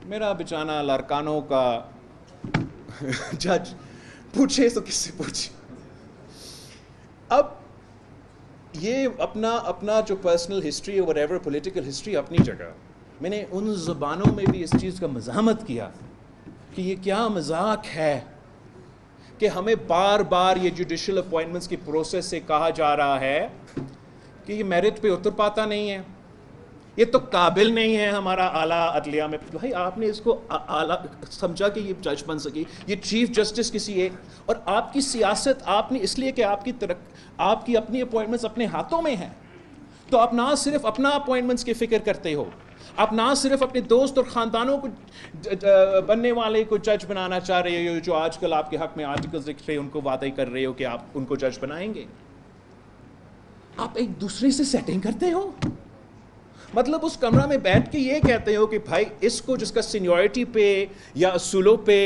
میرا بچانا لارکانوں کا جج پوچھے تو کس سے پوچھے. اب یہ اپنا جو پرسنل ہسٹری اور whatever پولیٹیکل ہسٹری اپنی جگہ, میں نے ان زبانوں میں بھی اس چیز کا مزاحمت کیا کہ یہ کیا مذاق ہے کہ ہمیں بار بار یہ جوڈیشل اپوائنٹمنٹس کی پروسیس سے کہا جا رہا ہے کہ یہ میرٹ پہ اتر پاتا نہیں ہے, یہ تو قابل نہیں ہے ہمارا اعلیٰ عدلیہ میں. بھائی آپ نے اس کو اعلیٰ سمجھا کہ یہ جج بن سکے, یہ چیف جسٹس کسی ایک, اور آپ کی سیاست آپ نے اس لیے کہ آپ کی اپنی اپوائنٹمنٹس اپنے ہاتھوں میں ہیں, تو آپ نہ صرف اپنا اپوائنٹمنٹس کی فکر کرتے ہو, آپ نہ صرف اپنے دوست اور خاندانوں کو بننے والے کو جج بنانا چاہ رہے ہو, جو آج کل آپ کے حق میں آرٹیکلز لکھ رہے ہیں, ان کو وعدے کر رہے ہو کہ آپ ان کو جج بنائیں گے, آپ ایک دوسرے سے سیٹنگ کرتے ہو. مطلب اس کمرہ میں بیٹھ کے یہ کہتے ہو کہ بھائی اس کو جس کا سینیورٹی پہ یا اصولوں پہ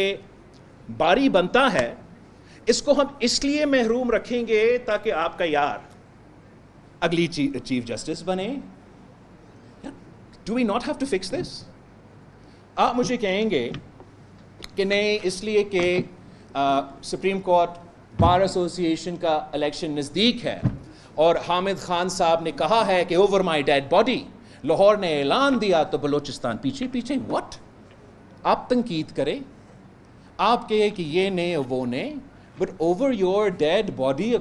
باری بنتا ہے, اس کو ہم اس لیے محروم رکھیں گے تاکہ آپ کا یار اگلی چیف جسٹس بنے. Do we not have to fix this? آپ مجھے کہیں گے کہ نہیں, اس لیے کہ سپریم کورٹ بار ایسوسیشن کا الیکشن نزدیک ہے, اور حامد خان صاحب نے کہا ہے کہ over my dad body, Lahore نے اعلان دیا تو بلوچستان پیچھے. واٹ؟ آپ تنقید کریں, آپ کہیں کہ یہ نے وہ نے, but over your dead body a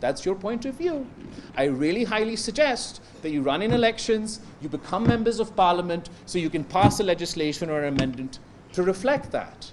that's your point of view. I really highly suggest that you run in elections, you become members of parliament so you can pass a legislation or an amendment to reflect that.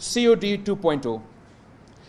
COD 2.0,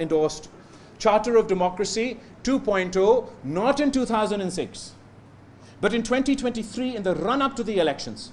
endorsed Charter of Democracy 2.0, not in 2006, but in 2023 in the run-up to the elections.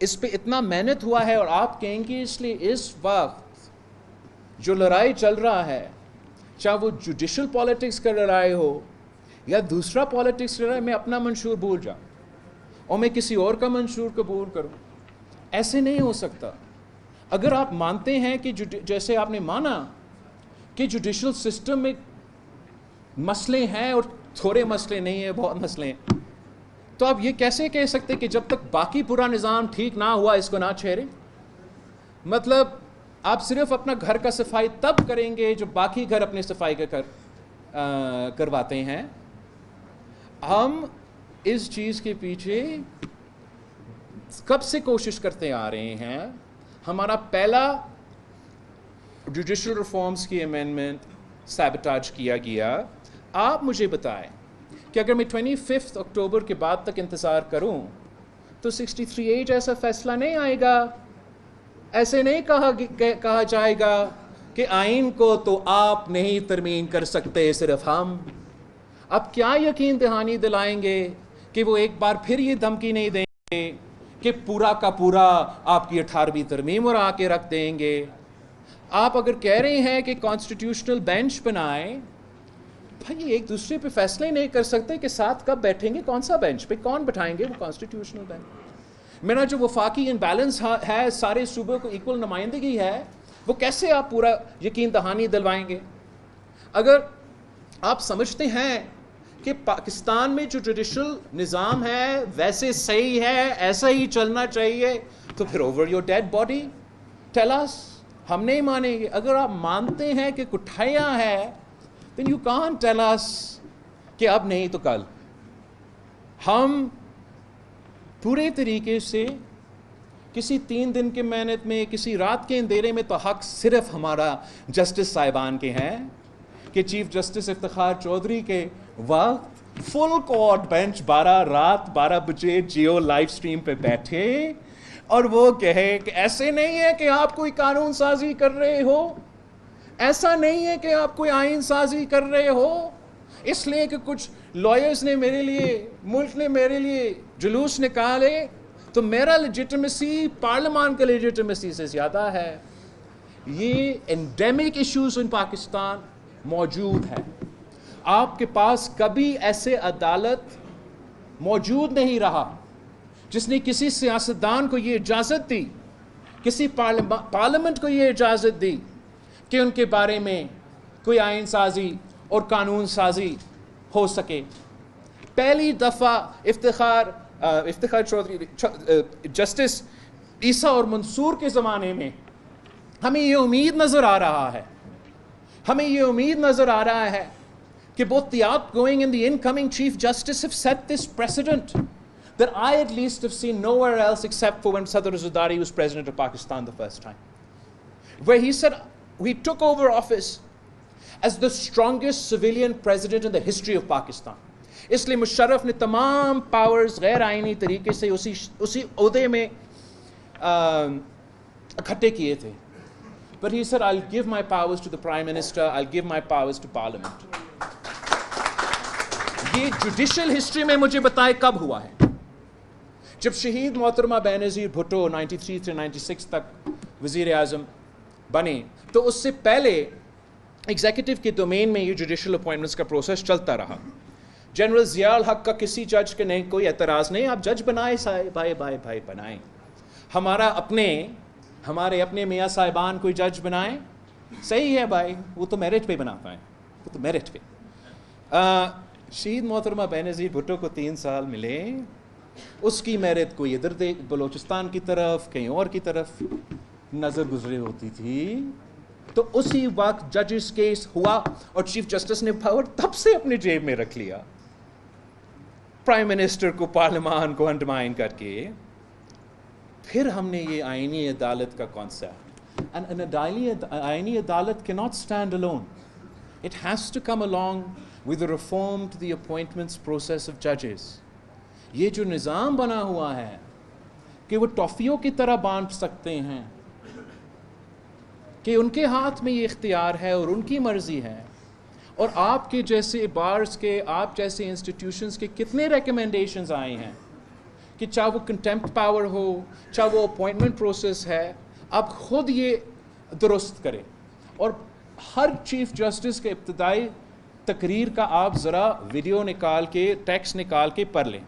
اس پہ اتنا محنت ہوا ہے, اور آپ کہیں گے اس لیے اس وقت جو لڑائی چل رہا ہے, چاہے وہ جوڈیشل پالیٹکس کا لڑائی ہو یا دوسرا پالیٹکس لڑائی, میں اپنا منشور بھول جاؤں اور میں کسی اور کا منشور قبول کروں, ایسے نہیں ہو سکتا. اگر آپ مانتے ہیں کہ جیسے آپ نے مانا کہ جوڈیشل سسٹم میں مسئلے ہیں اور تھوڑے مسئلے نہیں ہیں, بہت مسئلے ہیں, تو آپ یہ کیسے کہہ سکتے کہ جب تک باقی پورا نظام ٹھیک نہ ہوا اس کو نہ چھیڑیں؟ مطلب آپ صرف اپنا گھر کا صفائی تب کریں گے جو باقی گھر اپنے صفائی کرواتے ہیں. ہم اس چیز کے پیچھے کب سے کوشش کرتے آ رہے ہیں. ہمارا پہلا جوڈیشل ریفارمز کی امینڈمنٹ سیبوٹاج کیا گیا. آپ مجھے بتائیں کہ اگر میں 25 اکتوبر کے بعد تک انتظار کروں تو 63A جیسا فیصلہ نہیں آئے گا. ایسے نہیں کہا جائے گا کہ آئین کو تو آپ نہیں ترمیم کر سکتے, صرف ہم. اب کیا یقین دہانی دلائیں گے کہ وہ ایک بار پھر یہ دھمکی نہیں دیں گے کہ پورا کا پورا آپ کی 18ویں ترمیم اور آ کے رکھ دیں گے. آپ اگر کہہ رہے ہیں کہ کانسٹیٹیوشنل بینچ بنائیں, بھائی ایک دوسرے پہ فیصلے نہیں کر سکتے کہ ساتھ کب بیٹھیں گے, کون سا بینچ پہ کون بٹھائیں گے, وہ کانسٹیٹیوشنل بینچ. میرا جو وفاقی امبیلنس ہے, سارے صوبوں کو ایکول نمائندگی ہے, وہ کیسے آپ پورا یقین دہانی دلوائیں گے؟ اگر آپ سمجھتے ہیں کہ پاکستان میں جو جوڈیشل نظام ہے ویسے صحیح ہے, ایسا ہی چلنا چاہیے, تو پھر over your dead body tell us. ہم نہیں مانیں گے. اگر آپ مانتے ہیں کہ کٹھیاں ہے, then you can't tell us کہ اب نہیں تو کل. ہم پورے طریقے سے کسی 3 دن کے محنت میں, کسی رات کے اندھیرے میں, تو حق صرف ہمارا جسٹس صاحبان کے ہیں کہ چیف جسٹس افتخار چودھری کے وقت فل کورٹ بینچ 12 بجے جیو لائیو سٹریم پہ بیٹھے اور وہ کہے کہ ایسے نہیں ہے کہ آپ کوئی قانون سازی کر رہے ہو, ایسا نہیں ہے کہ آپ کوئی آئین سازی کر رہے ہو, اس لیے کہ کچھ لائرز نے میرے لیے, ملک نے میرے لیے جلوس نکالے تو میرا لیجیٹمیسی پارلیمان کے لیجیٹمیسی سے زیادہ ہے. یہ انڈیمک ایشوز ان پاکستان موجود ہے. آپ کے پاس کبھی ایسے عدالت موجود نہیں رہا جس نے کسی سیاستدان کو یہ اجازت دی, کسی پارلیمنٹ کو یہ اجازت دی کہ ان کے بارے میں کوئی آئین سازی اور قانون سازی ہو سکے. پہلی دفعہ افتخار چودھری, جسٹس عیسیٰ اور منصور کے زمانے میں ہمیں یہ امید نظر آ رہا ہے, کہ both the outgoing and the incoming Chief Justice have set this precedent that I at least have seen nowhere else except for when Sadr Zardari was President of Pakistan the first time, where he said he took over office as the strongest civilian president in the history of Pakistan. اس لیے مشرف نے تمام پاورز غیر آئینی طریقے سے اسی عہدے میں اکٹھے کیے تھے. But he said, I'll give my powers to the Prime Minister, I'll give my powers to Parliament. یہ جوڈیشل ہسٹری میں مجھے بتائے کب ہوا ہے. جب شہید محترمہ بینظیر بھٹو 93 سے 96 تک وزیر اعظم بنے, تو اس سے پہلے ایگزیکٹو کے ڈومین میں یہ جوڈیشل اپوائنٹمنٹس کا پروسیس چلتا رہا. جنرل ضیاء الحق کا کسی جج کے نہیں کوئی اعتراض نہیں, آپ جج بنائیں بھائی بنائیں. ہمارے اپنے میاں صاحبان کوئی جج بنائیں, صحیح ہے بھائی, وہ تو میرٹ پہ بناتا ہے, وہ تو میرٹ پہ. شہید محترمہ بینظیر بھٹو کو 3 سال ملے, اس کی میرٹ کوئی ادھر بلوچستان کی طرف, کہیں اور کی طرف نظر گزرے ہوتی تھی. تو اسی وقت ججز کیس ہوا اور چیف جسٹس نے پاور تب سے اپنے جیب میں رکھ لیا, پرائم منسٹر کو, پارلیمان کو انڈرمائن کر کے. پھر ہم نے یہ آئینی عدالت کا کانسیپٹ, آئینی عدالت cannot stand alone. It has to come along with the reform to the appointments process of judges. یہ جو نظام بنا ہوا ہے کہ وہ ٹافیوں کی طرح بانٹ سکتے ہیں, کہ ان کے ہاتھ میں یہ اختیار ہے اور ان کی مرضی ہے, اور آپ کے جیسے بارز کے, آپ جیسے انسٹیٹیوشنز کے کتنے ریکمنڈیشنز آئے ہیں کہ چاہے وہ کنٹمپٹ پاور ہو, چاہے وہ اپوائنٹمنٹ پروسیس ہے, آپ خود یہ درست کریں. اور ہر چیف جسٹس کے ابتدائی تقریر کا آپ ذرا ویڈیو نکال کے, ٹیکسٹ نکال کے پڑھ لیں.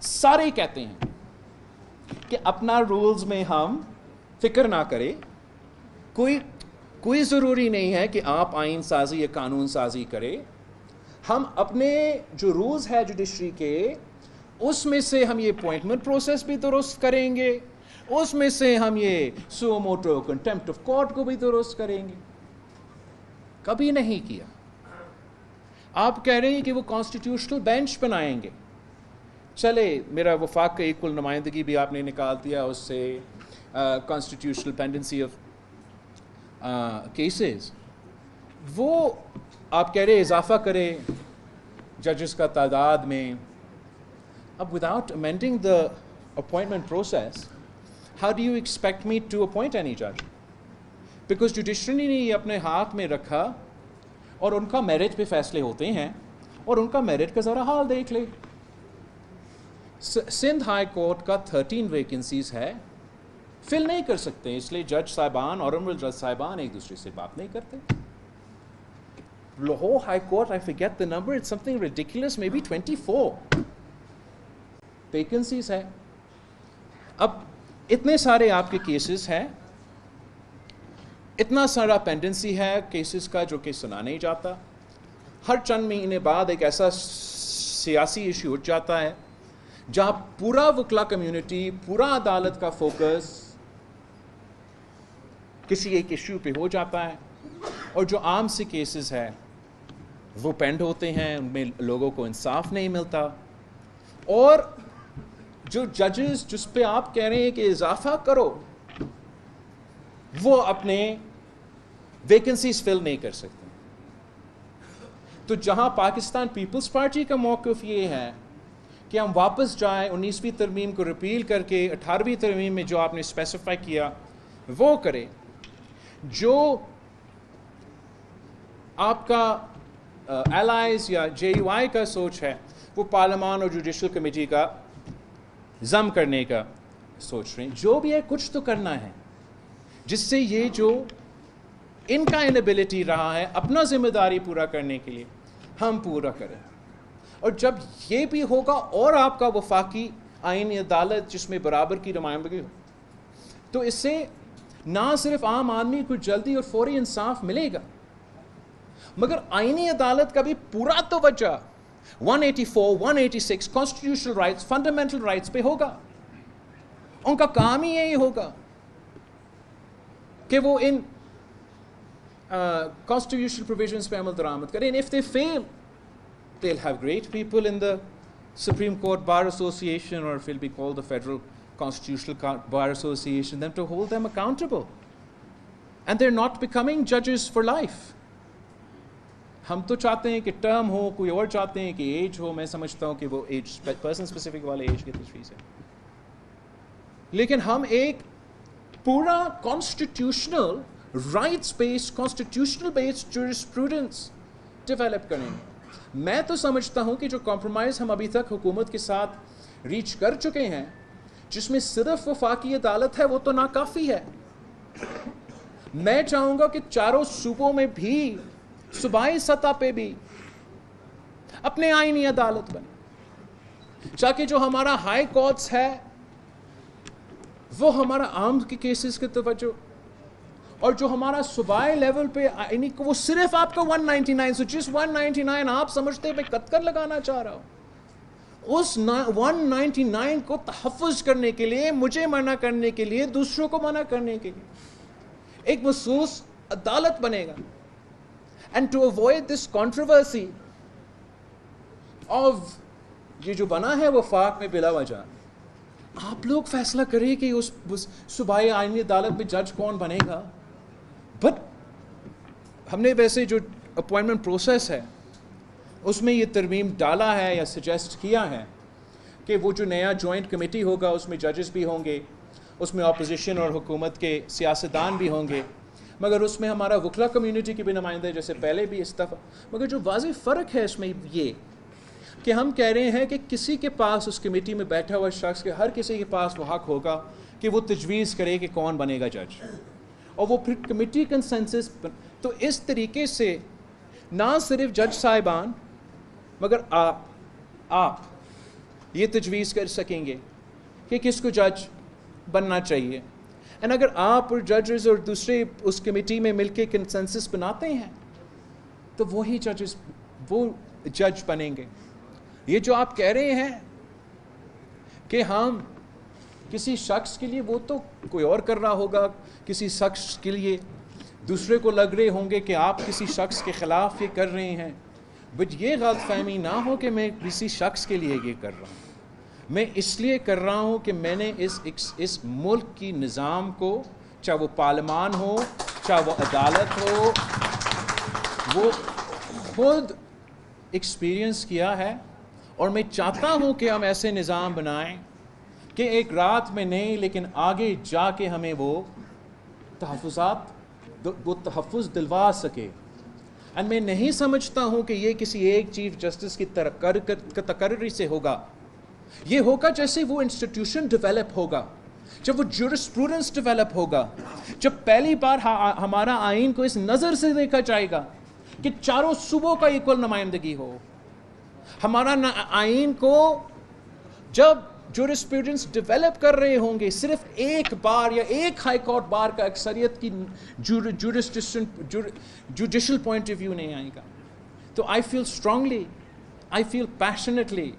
سارے کہتے ہیں کہ اپنا رولز میں ہم فکر نہ کریں, کوئی ضروری نہیں ہے کہ آپ آئین سازی یا قانون سازی کریں. ہم اپنے جو رولز ہے جوڈیشری کے, اس میں سے ہم یہ اپوائنٹمنٹ پروسیس بھی درست کریں گے, اس میں سے ہم یہ سو موٹو کنٹمپٹ آف کورٹ کو بھی درست کریں گے. کبھی نہیں کیا. آپ کہہ رہے ہیں کہ وہ کانسٹیٹیوشنل بینچ بنائیں گے. چلے, میرا وفاق کا ایکول نمائندگی بھی آپ نے نکال دیا, اس سے کانسٹیٹیوشنل پینڈنسی آف کیسز, وہ آپ کہہ رہے اضافہ کرے ججز کا تعداد میں. اب without amending the appointment process, how do you expect me to appoint any جج؟ بیکاز جوڈیشری نے یہ اپنے ہاتھ میں رکھا, اور ان کا میرٹ پہ فیصلے ہوتے ہیں, اور ان کا میرٹ کا ذرا حال دیکھ لے. سندھ ہائی کورٹ کا 13 ویکنسیز ہے, فل نہیں کر سکتے, اس لیے جج صاحبان, آنریبل جج صاحبان ایک دوسرے سے بات نہیں کرتے. Lahore high court, I forget the number, it's something ridiculous, maybe 24 vacancies ہے. اب اتنے سارے آپ کے کیسز ہیں, اتنا سارا پینڈنسی ہے کیسز کا جو کہ سنا نہیں جاتا. ہر چند مہینے بعد ایک ایسا سیاسی ایشو اٹھ جاتا ہے جہاں پورا وکلا کمیونٹی, پورا عدالت کا فوکس کسی ایک ایشو پہ ہو جاتا ہے, اور جو عام سے کیسز ہے وہ پینڈ ہوتے ہیں, ان میں لوگوں کو انصاف نہیں ملتا. اور جو ججز جس پہ آپ کہہ رہے ہیں کہ اضافہ کرو, وہ اپنے ویکنسیز فل نہیں کر سکتے. تو جہاں پاکستان پیپلز پارٹی کا موقف یہ ہے کہ ہم واپس جائیں 19ویں ترمیم کو ریپیل کر کے 18ویں ترمیم میں جو آپ نے اسپیسیفائی کیا وہ کرے. جو آپ کا ایلائز یا جے یو آئی کا سوچ ہے, وہ پارلیمان اور جوڈیشل کمیٹی کا ضم کرنے کا سوچ رہے ہیں. جو بھی ہے کچھ تو کرنا ہے جس سے یہ جو ان کا انیبلٹی رہا ہے اپنا ذمہ داری پورا کرنے کے لیے, ہم پورا کریں. اور جب یہ بھی ہوگا, اور آپ کا وفاقی آئینی عدالت جس میں برابر کی نمائندگی ہو, تو اس سے نہ صرف عام آدمی کو جلدی اور فوری انصاف ملے گا, مگر آئینی عدالت کا بھی پورا توجہ 184, 186 کانسٹیٹیوشنل رائٹس, فنڈامنٹل رائٹس پہ ہوگا. ان کا کام ہی یہی ہوگا کہ وہ ان constitutional provisions پہ عمل درآمد کریں. And if they fail, they'll have great people in the Supreme Court Bar Association, or if it'll be called the Federal Constitutional Bar Association, them to hold them accountable. And they're not becoming judges for life. ہم تو چاہتے ہیں کہ ٹرم ہو, کوئی اور چاہتے ہیں کہ ایج ہو. میں سمجھتا ہوں کہ وہ ایج پرسن اسپیسیفک والے ایج کی تشخیص ہے, لیکن ہم ایک پورا constitutional rights based, constitutional based jurisprudence develop کریں گے. میں تو سمجھتا ہوں کہ جو کمپرومائز ہم ابھی تک حکومت کے ساتھ ریچ کر چکے ہیں, جس میں صرف وفاقی عدالت ہے, وہ تو ناکافی ہے. میں چاہوں گا کہ چاروں صوبوں میں بھی, صوبائی سطح پہ بھی اپنے آئینی عدالت بنے, تاکہ جو ہمارا ہائی کورٹس ہے وہ ہمارا عام کے کیسز کی توجہ, اور جو ہمارا صوبائی لیول پہ آئینی کو, وہ صرف آپ کا 199, سو جس 199 آپ سمجھتے ہیں میں کر لگانا چاہ رہا ہوں, اس 199 کو تحفظ کرنے کے لیے, مجھے منع کرنے کے لیے, دوسروں کو منع کرنے کے لیے ایک مخصوص عدالت بنے گا. And to avoid this controversy of یہ جو بنا ہے وفاق میں بلا وجہ, آپ لوگ فیصلہ کریں کہ اس صوبائی آئینی عدالت میں جج کون بنے گا. بٹ ہم نے ویسے جو اپوائنٹمنٹ پروسیس ہے اس میں یہ ترمیم ڈالا ہے یا سجیسٹ کیا ہے کہ وہ جو نیا جوائنٹ کمیٹی ہوگا اس میں ججز بھی ہوں گے, اس میں اپوزیشن اور حکومت کے سیاستدان بھی ہوں گے, مگر اس میں ہمارا وکلا کمیونٹی کے بھی نمائندے جیسے پہلے بھی اس دفعہ. مگر جو واضح فرق ہے اس میں یہ کہ ہم کہہ رہے ہیں کہ کسی کے پاس اس کمیٹی میں بیٹھا ہوا شخص کے ہر کسی کے پاس وہ حق ہوگا کہ وہ تجویز کرے کہ کون بنے گا جج, اور وہ پھر کمیٹی کنسنسس. تو اس طریقے سے نہ صرف جج صاحبان مگر آپ یہ تجویز کر سکیں گے کہ کس کو جج بننا چاہیے. اینڈ اگر آپ اور ججز اور دوسرے اس کمیٹی میں مل کے کنسنسس بناتے ہیں تو وہی ججز وہ جج بنیں گے. یہ جو آپ کہہ رہے ہیں کہ ہم کسی شخص کے لیے, وہ تو کوئی اور کر رہا ہوگا, کسی شخص کے لیے دوسرے کو لگ رہے ہوں گے کہ آپ کسی شخص کے خلاف یہ کر رہے ہیں. بٹ یہ غلط فہمی نہ ہو کہ میں کسی شخص کے لیے یہ کر رہا ہوں. میں اس لیے کر رہا ہوں کہ میں نے اس ملک کی نظام کو, چاہے وہ پارلیمان ہو, چاہے وہ عدالت ہو, وہ خود ایکسپیرئنس کیا ہے. اور میں چاہتا ہوں کہ ہم ایسے نظام بنائیں کہ ایک رات میں نہیں لیکن آگے جا کے ہمیں وہ تحفظ دلوا سکے. اور میں نہیں سمجھتا ہوں کہ یہ کسی ایک چیف جسٹس کی تقرری سے ہوگا. یہ ہوگا جیسے وہ انسٹیٹیوشن ڈیولپ ہوگا, جب وہ جورسپروڈنس ڈیولپ ہوگا, جب پہلی بار ہمارا آئین کو اس نظر سے دیکھا جائے گا کہ چاروں صوبوں کا ایکول نمائندگی ہو. ہمارا آئین کو جب جورسپروڈنس ڈیولپ کر رہے ہوں گے, صرف ایک بار یا ایک ہائی کورٹ بار کا اکثریت کی جوڈیشل پوائنٹ آف ویو نہیں آئے گا. تو I feel strongly, I feel passionately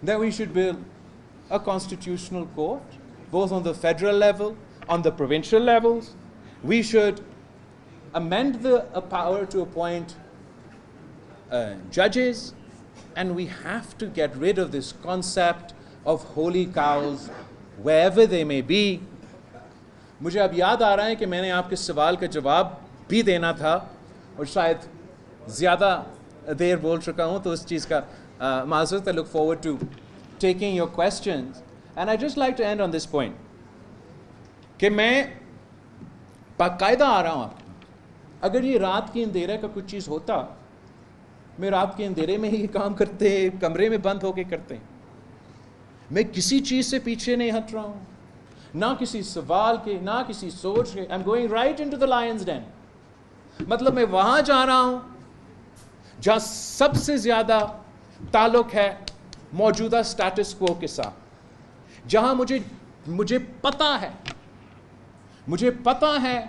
that we should build a constitutional court, both on the federal level, on the provincial levels. We should amend the power to appoint judges, and we have to get rid of this concept of holy cows wherever they may be. مجھے اب یاد آ رہا ہے کہ میں نے آپ کے سوال کا جواب بھی دینا تھا اور شاید زیادہ دیر بول چکا ہوں, تو اس چیز کا معذرت. I look forward to taking your questions, and I'd just like to end on this point کہ میں باقاعدہ آ رہا ہوں. اگر یہ رات کی اندھیرے کا کچھ چیز ہوتا, میں رات کے اندھیرے میں ہی کام کرتے, کمرے میں بند ہو کے کرتے. میں کسی چیز سے پیچھے نہیں ہٹ رہا ہوں, نہ کسی سوال کے, نہ کسی سوچ کے. I'm going right into the lion's den. مطلب میں وہاں جا رہا ہوں جہاں سب سے زیادہ تعلق ہے موجودہ سٹیٹس کو کے ساتھ, جہاں مجھے پتا ہے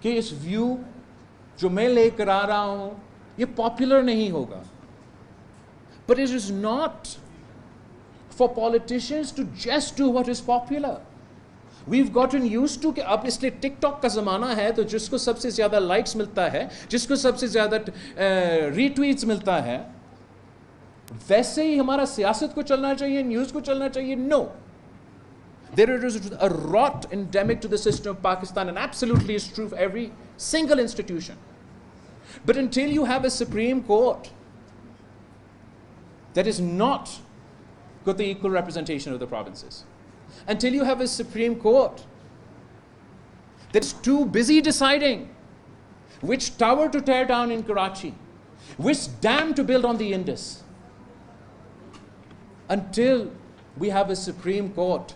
کہ اس ویو جو میں لے کر آ رہا ہوں یہ پاپولر نہیں ہوگا. But it is not for politicians to just do what is popular. We've gotten used to کہ اب اس لیے ٹک ٹاک کا زمانہ ہے, تو جس کو سب سے زیادہ لائکس ملتا ہے, جس کو سب سے زیادہ ری ٹویٹس ملتا ہے, ویسے ہی ہمارا سیاست کو چلنا چاہیے, نیوز کو چلنا چاہیے. No. There is a rot endemic to the system of Pakistan, and absolutely is true for every single institution. But until you have a Supreme Court that is not got the equal representation of the provinces, until you have a Supreme Court that is too busy deciding which tower to tear down in Karachi, which dam to build on the Indus, until we have a Supreme Court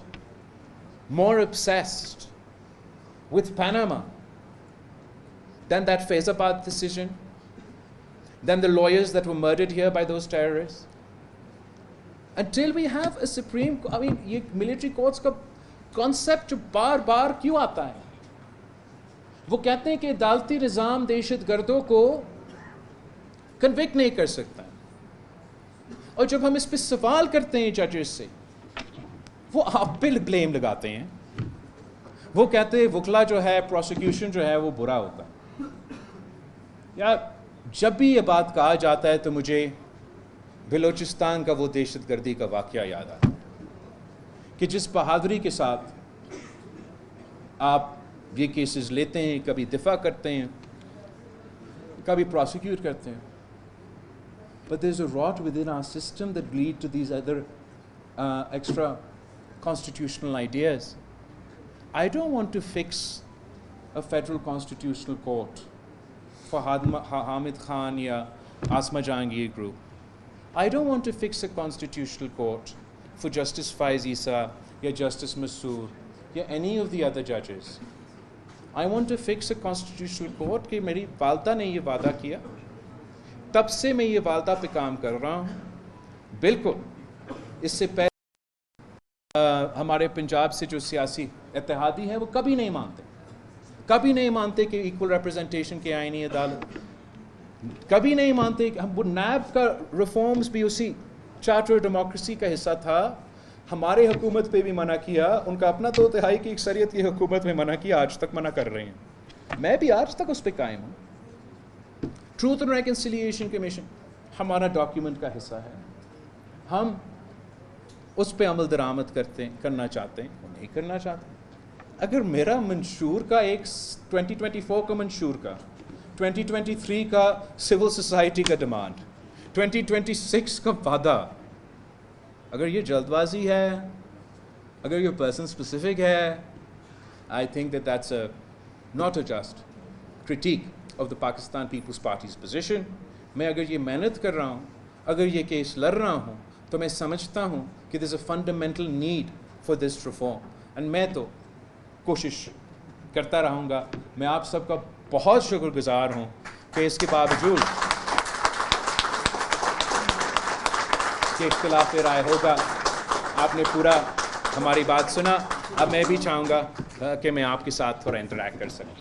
more obsessed with Panama than that Faizabad decision, than the lawyers that were murdered here by those terrorists, until we have a Supreme Court. I mean, یہ military courts کا concept بار بار کیوں آتا ہے؟ وہ کہتے ہیں کہ عدالتی نظام دہشت گردوں کو کنوکٹ نہیں کر سکتا, اور جب ہم اس پہ سوال کرتے ہیں ججز سے, وہ آپ پہ بلیم لگاتے ہیں. وہ کہتے ہیں وکلا جو ہے, پروسیکیوشن جو ہے وہ برا ہوتا ہے. یار جب بھی یہ بات کہا جاتا ہے تو مجھے بلوچستان کا وہ دہشت گردی کا واقعہ یاد آتا ہے کہ جس بہادری کے ساتھ آپ یہ کیسز لیتے ہیں, کبھی دفاع کرتے ہیں, کبھی پروسیکیوٹ کرتے ہیں. But there's a rot within our system that lead to these other extra constitutional ideas. I don't want to fix a federal constitutional court for Hamid Khan یا Asma Jahangir group. I don't want to fix a constitutional court for Justice Faiz Issa, or Justice Masoor, or any of the other judges. I want to fix a constitutional court کہ میری والدہ نے یہ وعدہ کیا, تب سے میں یہ والدہ پہ کام کر رہا ہوں. بالکل اس سے پہلے ہمارے پنجاب سے جو سیاسی اتحادی ہیں وہ کبھی نہیں مانتے کہ ایکول ریپرزنٹیشن کی آئینی عدالت, کبھی نہیں مانتے کہ وہ نیب کا ریفارمز بھی اسی چارٹر ڈیموکریسی کا حصہ تھا. ہمارے حکومت پہ بھی منع کیا, ان کا اپنا 2/3 کی اکثریت کی حکومت میں منع کیا, آج تک منع کر رہے ہیں. میں بھی آج تک اس پہ قائم ہوں. ٹروتھ اینڈ ریکنسیلیشن کمیشن ہمارا ڈاکیومنٹ کا حصہ ہے, ہم اس پہ عمل درآمد کرنا چاہتے ہیں, وہ نہیں کرنا چاہتے. اگر میرا منشور کا ایک 2024 کا منشور کا, 2023 کا سول سوسائٹی کا ڈیمانڈ, 2026 کا وعدہ, اگر یہ جلد بازی ہے, اگر یہ پرسن اسپیسیفک ہے, I think that's not a just critique of the Pakistan People's Party's position. میں اگر یہ محنت کر رہا ہوں, اگر یہ کیس لڑ رہا ہوں, تو میں سمجھتا ہوں کہ there's a fundamental need for this reform. and میں تو کوشش کرتا رہوں گا. میں آپ سب کا بہت شکر گزار ہوں کہ اس کے باوجود کہ اختلاف رائے ہوگا, آپ نے پورا ہماری بات سنا. اب میں بھی چاہوں گا کہ میں آپ کے ساتھ تھوڑا انٹریکٹ کر سکوں.